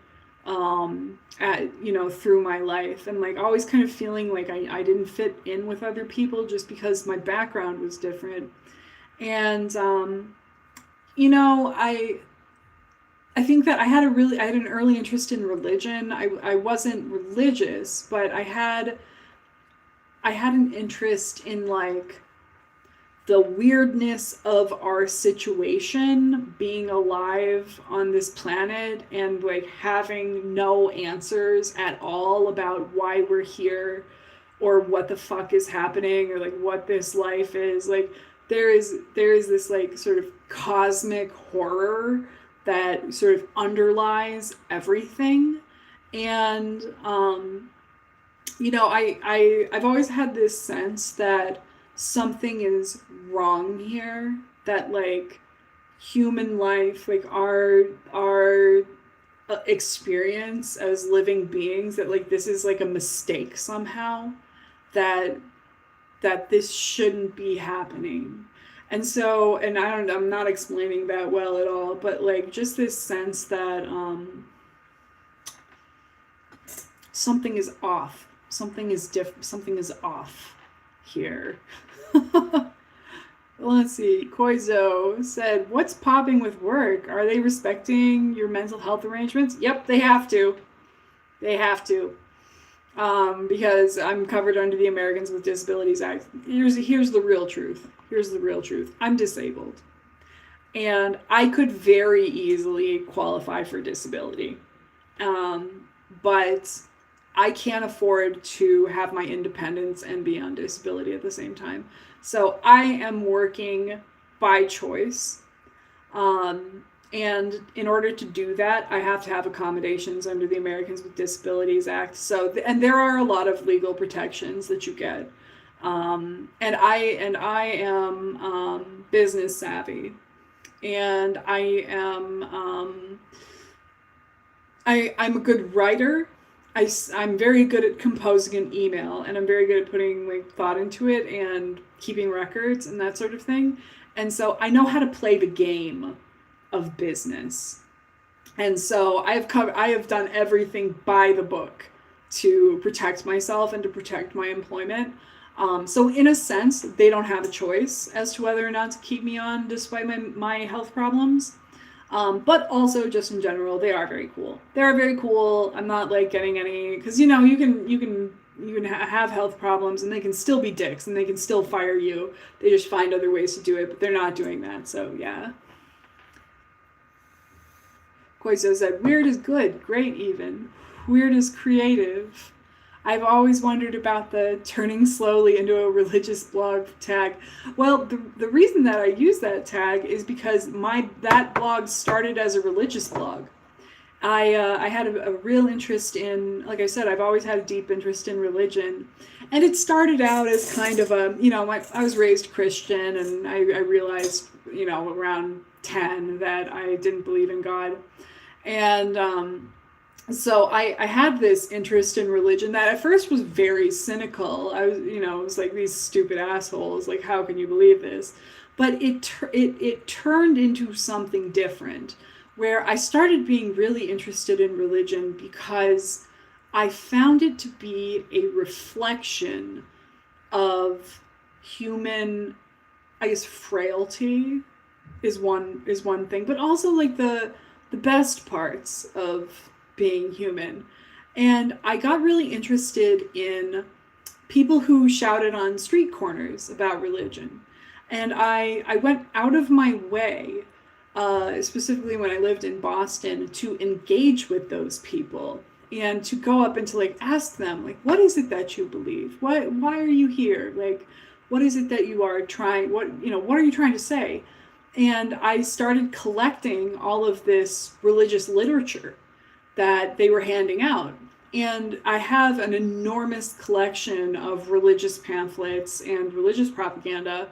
through my life, and like always kind of feeling like I didn't fit in with other people just because my background was different. And I think that I had an early interest in religion. I wasn't religious, but I had an interest in like the weirdness of our situation, being alive on this planet and like having no answers at all about why we're here or what the fuck is happening or like what this life is. Like there is this like sort of cosmic horror that sort of underlies everything. And I've always had this sense that something is wrong here, that like human life, like our experience as living beings, that like this is like a mistake somehow, that this shouldn't be happening. And so, and I'm not explaining that well at all, but like just this sense that something is off, something is off here. Let's see. Koizo said, "What's popping with work? Are they respecting your mental health arrangements?" Yep, they have to. They have to. Because I'm covered under the Americans with Disabilities Act. Here's the real truth. Here's the real truth. I'm disabled. And I could very easily qualify for disability. But I can't afford to have my independence and be on disability at the same time. So I am working by choice. And in order to do that, I have to have accommodations under the Americans with Disabilities Act. So, and there are a lot of legal protections that you get. And I am business savvy, and I am I'm a good writer. I'm very good at composing an email, and I'm very good at putting like thought into it and keeping records and that sort of thing. And so I know how to play the game of business. And so I have done everything by the book to protect myself and to protect my employment. So in a sense, they don't have a choice as to whether or not to keep me on despite my health problems. But also just in general, they are very cool. They are very cool. I'm not like getting any, because you know, you can have health problems and they can still be dicks and they can still fire you. They just find other ways to do it, but they're not doing that. So yeah. Koizo said, weird is good, great even. Weird is creative. I've always wondered about the turning slowly into a religious blog tag. Well, the reason that I use that tag is because that blog started as a religious blog. I had a real interest in, like I said, I've always had a deep interest in religion. And it started out as kind of a, you know, I was raised Christian, and I realized, you know, around 10 that I didn't believe in God. And so I had this interest in religion that at first was very cynical. I was, you know, it was like, these stupid assholes, like, how can you believe this? But it turned into something different, where I started being really interested in religion because I found it to be a reflection of human, I guess, frailty is one thing, but also like the best parts of being human. And I got really interested in people who shouted on street corners about religion. And I went out of my way, specifically when I lived in Boston, to engage with those people and to go up and to like ask them, like, what is it that you believe? Why are you here? Like, what is it that you are trying, what are you trying to say? And I started collecting all of this religious literature that they were handing out. And I have an enormous collection of religious pamphlets and religious propaganda,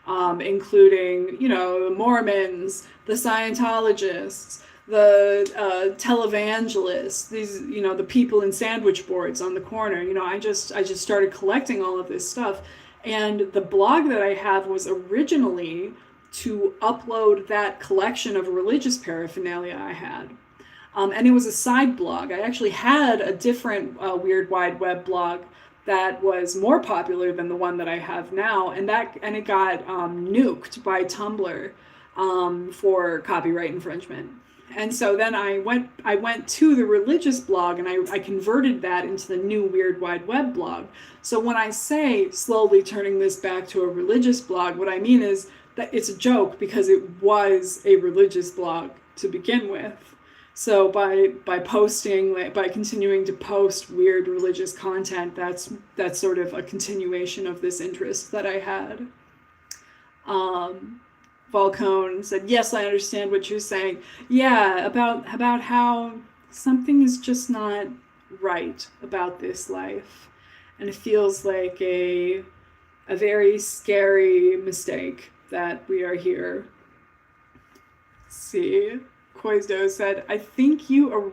including, you know, the Mormons, the Scientologists, the televangelists, these, you know, the people in sandwich boards on the corner. You know, I just started collecting all of this stuff. And the blog that I have was originally to upload that collection of religious paraphernalia I had. And it was a side blog. I actually had a different Weird Wide Web blog that was more popular than the one that I have now, and it got nuked by Tumblr for copyright infringement. And so then I went to the religious blog, and I converted that into the new Weird Wide Web blog. So when I say slowly turning this back to a religious blog, what I mean is that it's a joke because it was a religious blog to begin with. So by continuing to post weird religious content, that's sort of a continuation of this interest that I had. Falcone said, yes, I understand what you're saying. Yeah, about how something is just not right about this life. And it feels like a very scary mistake that we are here. Let's see. Koizdo said, I think you are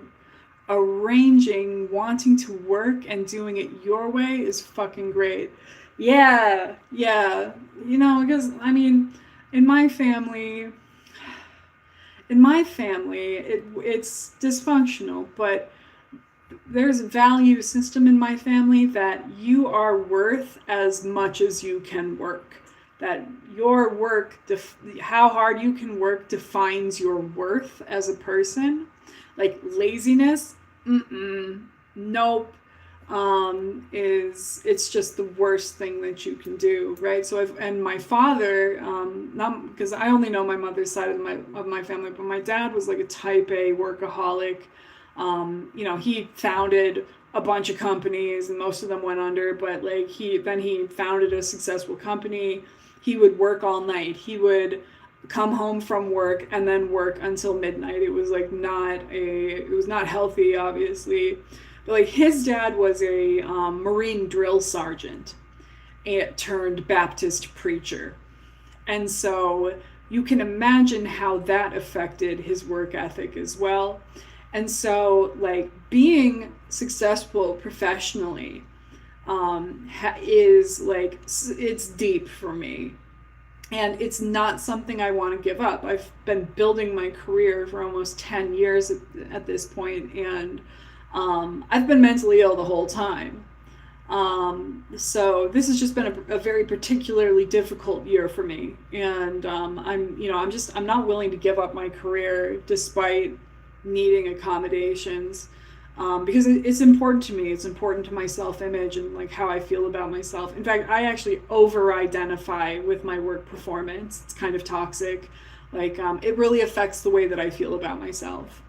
arranging wanting to work and doing it your way is fucking great. Yeah. You know, because, I mean, in my family, it's dysfunctional, but there's a value system in my family that you are worth as much as you can work. That your work, how hard you can work defines your worth as a person. Like laziness, nope. It's just the worst thing that you can do, right? So and my father, not because I only know my mother's side of my family, but my dad was like a type A workaholic. You know, he founded a bunch of companies and most of them went under, but like he founded a successful company. He would work all night. He would come home from work and then work until midnight. It was like it was not healthy, obviously. But like his dad was a Marine drill sergeant turned Baptist preacher. And so you can imagine how that affected his work ethic as well. And so, like, being successful professionally is like, it's deep for me. And it's not something I want to give up. I've been building my career for almost 10 years at this point, and I've been mentally ill the whole time. So this has just been a very particularly difficult year for me, and I'm not willing to give up my career despite needing accommodations, because it's important to me. It's important to my self-image and like how I feel about myself. In fact, I actually over-identify with my work performance. It's kind of toxic. Like, it really affects the way that I feel about myself.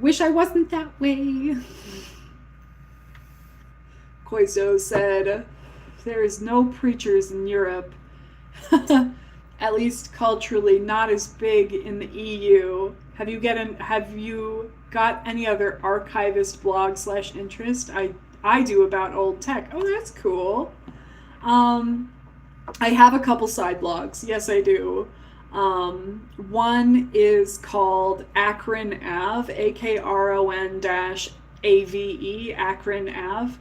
Wish I wasn't that way. Koizo said, there is no preachers in Europe, at least culturally, not as big in the EU. Have you got any other archivist blog / interest? I do about old tech. Oh, that's cool. I have a couple side blogs. Yes, I do. One is called Akron Ave, AKRON-AVE, Akron Ave,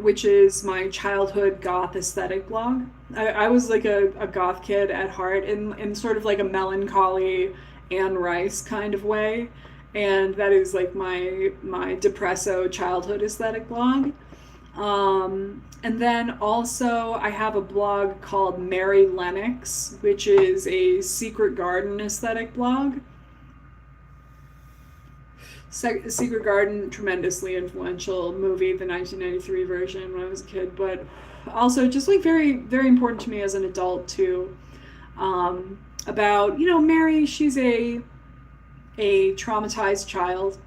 which is my childhood goth aesthetic blog. I was like a goth kid at heart, in sort of like a melancholy Anne Rice kind of way. And that is like my depresso childhood aesthetic blog. And then also I have a blog called Mary Lennox, which is a secret garden aesthetic blog. Secret Garden, tremendously influential movie, the 1993 version when I was a kid, but also just like very, very important to me as an adult too. About, Mary, she's a traumatized child,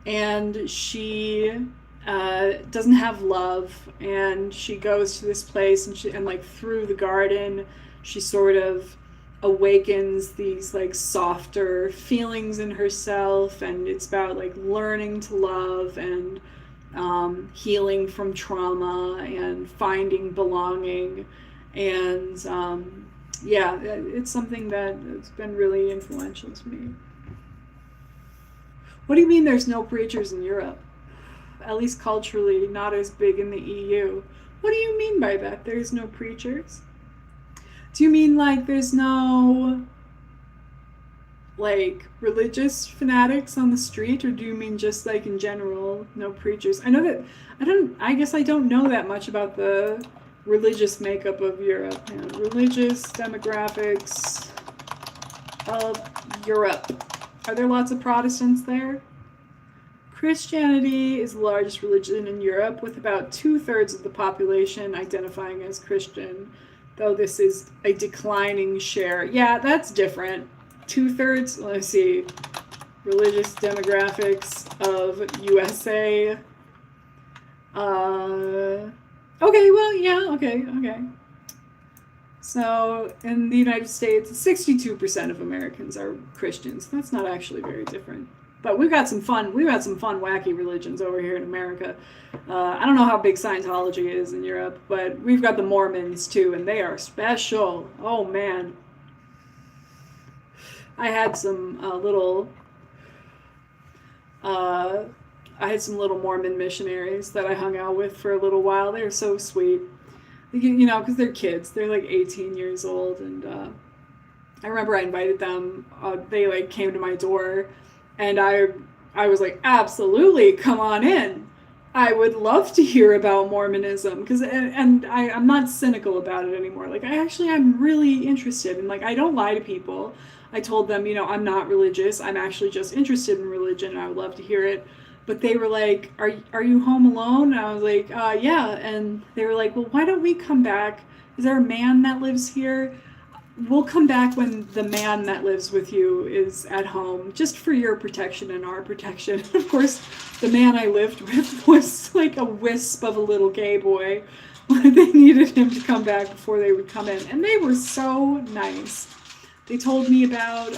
and she doesn't have love, and she goes to this place, and like through the garden she sort of awakens these like softer feelings in herself, and it's about like learning to love and healing from trauma and finding belonging. And yeah, it's something that's been really influential to me. What do you mean there's no preachers in Europe? At least culturally, not as big in the EU. What do you mean by that? There's no preachers? Do you mean like there's no like religious fanatics on the street, or do you mean just like in general no preachers? I guess I don't know that much about the religious makeup of Europe. Religious demographics of Europe. Are there lots of Protestants there? Christianity is the largest religion in Europe, with about 2/3 of the population identifying as Christian, though this is a declining share. Yeah, that's different. 2/3, let's see, religious demographics of USA. Okay, well, yeah, okay. So in the United States, 62% of Americans are Christians. That's not actually very different. But we've got some fun, wacky religions over here in America. I don't know how big Scientology is in Europe, but we've got the Mormons too, and they are special. Oh man. I had some little Mormon missionaries that I hung out with for a little while. They're so sweet. Because they're kids. They're like 18 years old, and I remember I invited them. They like came to my door, and I was like, absolutely, come on in. I would love to hear about Mormonism, because I'm not cynical about it anymore. Like I'm really interested, and like I don't lie to people. I told them, I'm not religious. I'm actually just interested in religion, and I would love to hear it. But they were like, are you home alone? And I was like, yeah. And they were like, well, why don't we come back? Is there a man that lives here? We'll come back when the man that lives with you is at home, just for your protection and our protection. Of course, the man I lived with was like a wisp of a little gay boy. They needed him to come back before they would come in. And they were so nice. They told me about,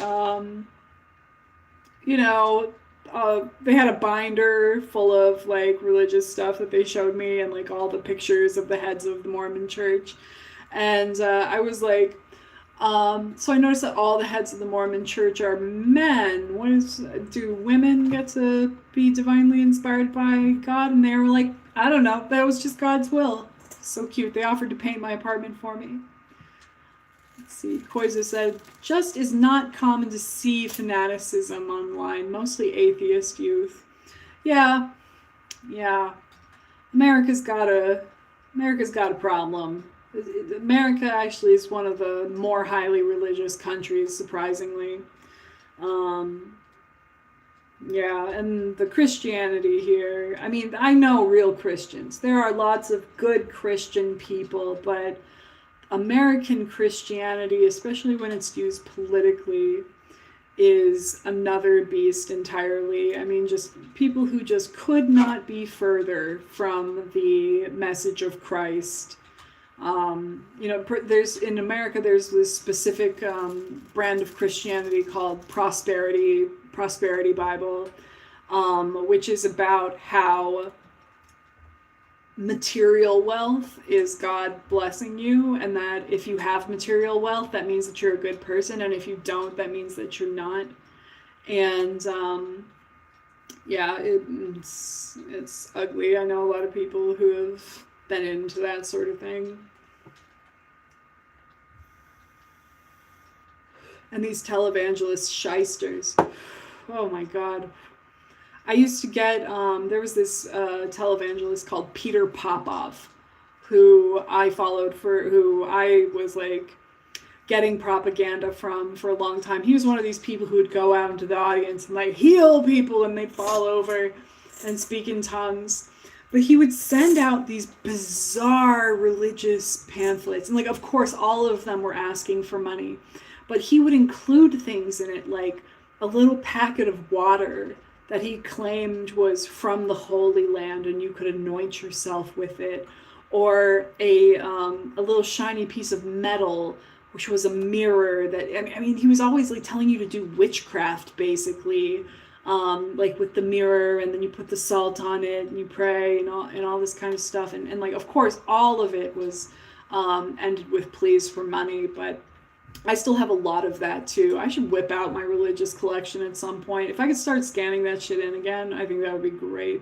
they had a binder full of like religious stuff that they showed me, and like all the pictures of the heads of the Mormon church. And I was like, so I noticed that all the heads of the Mormon church are men. Do women get to be divinely inspired by God? And they were like, I don't know. That was just God's will. So cute. They offered to paint my apartment for me. Let's see. Koiza said, just is not common to see fanaticism online, mostly atheist youth. Yeah, yeah. America's got a problem. America actually is one of the more highly religious countries, surprisingly. Um, yeah, and the Christianity here. I mean, I know real Christians. There are lots of good Christian people, but American Christianity, especially when it's used politically, is another beast entirely. I mean, just people who just could not be further from the message of Christ. There's in America, there's this specific brand of Christianity called Prosperity Bible, which is about how material wealth is God blessing you, and that if you have material wealth, that means that you're a good person, and if you don't, that means that you're not. And yeah, it's ugly. I know a lot of people who have been into that sort of thing. And these televangelist shysters. Oh my God. I used to get, there was this televangelist called Peter Popov, who I followed who I was like getting propaganda from for a long time. He was one of these people who would go out into the audience and like heal people, and they'd fall over and speak in tongues. But he would send out these bizarre religious pamphlets. And like, of course, all of them were asking for money. But he would include things in it like a little packet of water that he claimed was from the Holy Land and you could anoint yourself with it. Or a little shiny piece of metal, which was a mirror that, I mean, he was always like telling you to do witchcraft, basically. Like with the mirror, and then you put the salt on it and you pray and all this kind of stuff. And like, of course, all of it was ended with pleas for money, but I still have a lot of that too. I should whip out my religious collection at some point. If I could start scanning that shit in again, I think that would be great.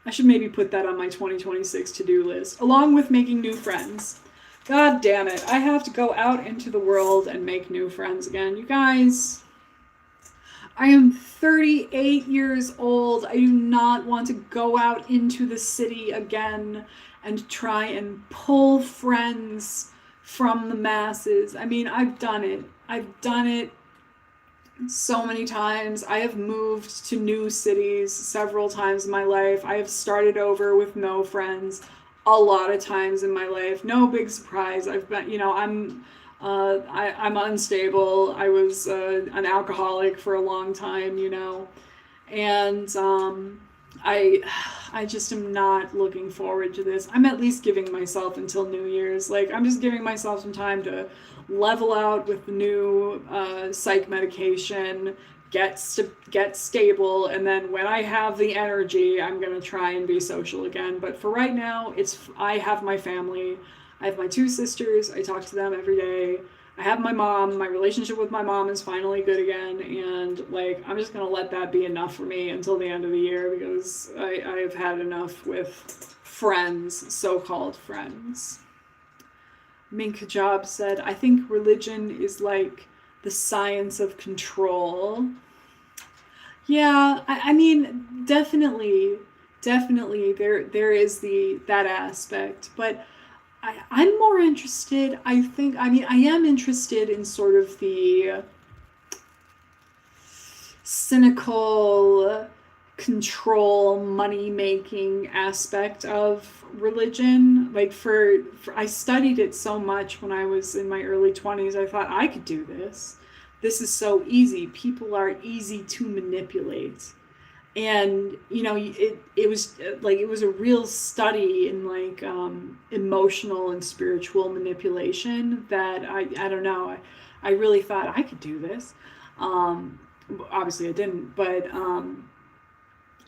I should maybe put that on my 2026 to-do list, along with making new friends. God damn it, I have to go out into the world and make new friends again. You guys, I am 38 years old. I do not want to go out into the city again and try and pull friends from the masses. I mean, I've done it. I've done it so many times. I have moved to new cities several times in my life. I have started over with no friends a lot of times in my life. No big surprise. I've been, I'm unstable. I was an alcoholic for a long time, and I just am not looking forward to this. I'm at least giving myself until New Year's. Like, I'm just giving myself some time to level out with the new psych medication, get stable, and then when I have the energy, I'm going to try and be social again. But for right now, I have my family. I have my 2 sisters. I talk to them every day. I have my mom. My relationship with my mom is finally good again, and like, I'm just gonna let that be enough for me until the end of the year, because I've had enough with friends, so-called friends. Mink Hijab said, I think religion is like the science of control. Yeah, I mean, definitely there is that aspect, but I'm more interested, I am interested in sort of the cynical control, money-making aspect of religion. Like, I studied it so much when I was in my early 20s. I thought, I could do this. This is so easy. People are easy to manipulate. And it was a real study in like emotional and spiritual manipulation that I don't know, I really thought I could do this. Obviously I didn't, but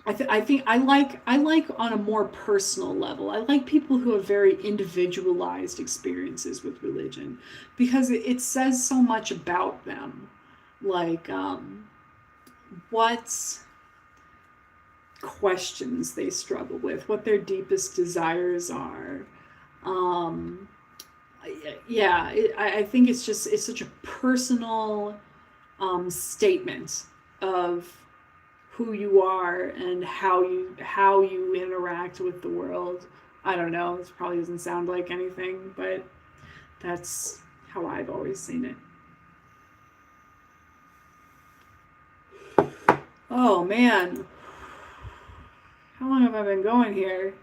I think I like on a more personal level. I like people who have very individualized experiences with religion because it says so much about them. Like what questions they struggle with, what their deepest desires are. Um, yeah, I think it's such a personal statement of who you are and how you interact with the world. I don't know. This probably doesn't sound like anything, but that's how I've always seen it. Oh man, how long have I been going here?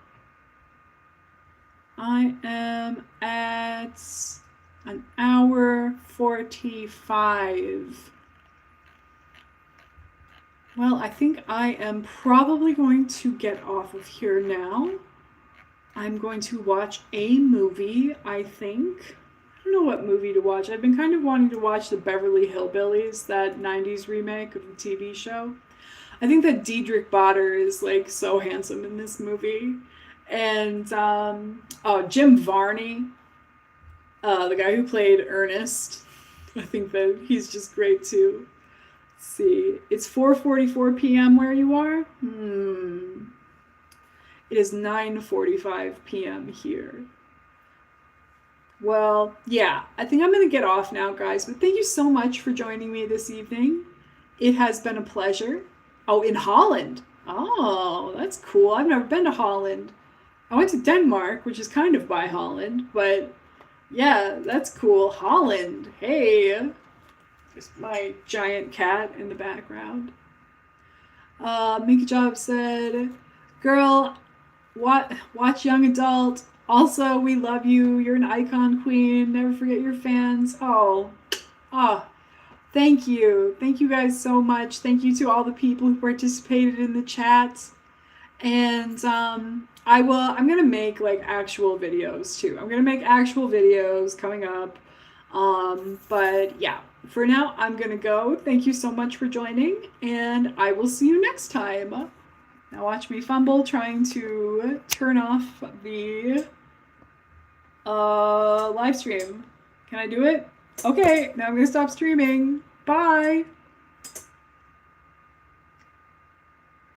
I am at an hour 45. Well, I think I am probably going to get off of here now. I'm going to watch a movie, I think. I don't know what movie to watch. I've been kind of wanting to watch the Beverly Hillbillies, that 90s remake of the TV show. I think that Diedrich Bader is like so handsome in this movie. And oh, Jim Varney, the guy who played Ernest. I think that he's just great too. Let's see, it's 4:44 p.m. where you are. It is 9:45 p.m. here. Well, yeah, I think I'm gonna get off now, guys. But thank you so much for joining me this evening. It has been a pleasure. Oh, in Holland. Oh, that's cool. I've never been to Holland. I went to Denmark, which is kind of by Holland, but yeah, that's cool. Holland. Hey. There's my giant cat in the background. Minka Job said, girl, watch Young Adult. Also, we love you. You're an icon queen. Never forget your fans. Oh, thank you. Thank you guys so much. Thank you to all the people who participated in the chat. And I'm gonna make like actual videos too. I'm gonna make actual videos coming up. But yeah, for now I'm gonna go. Thank you so much for joining, and I will see you next time. Now watch me fumble trying to turn off the live stream. Can I do it? Okay, now I'm gonna stop streaming. Bye.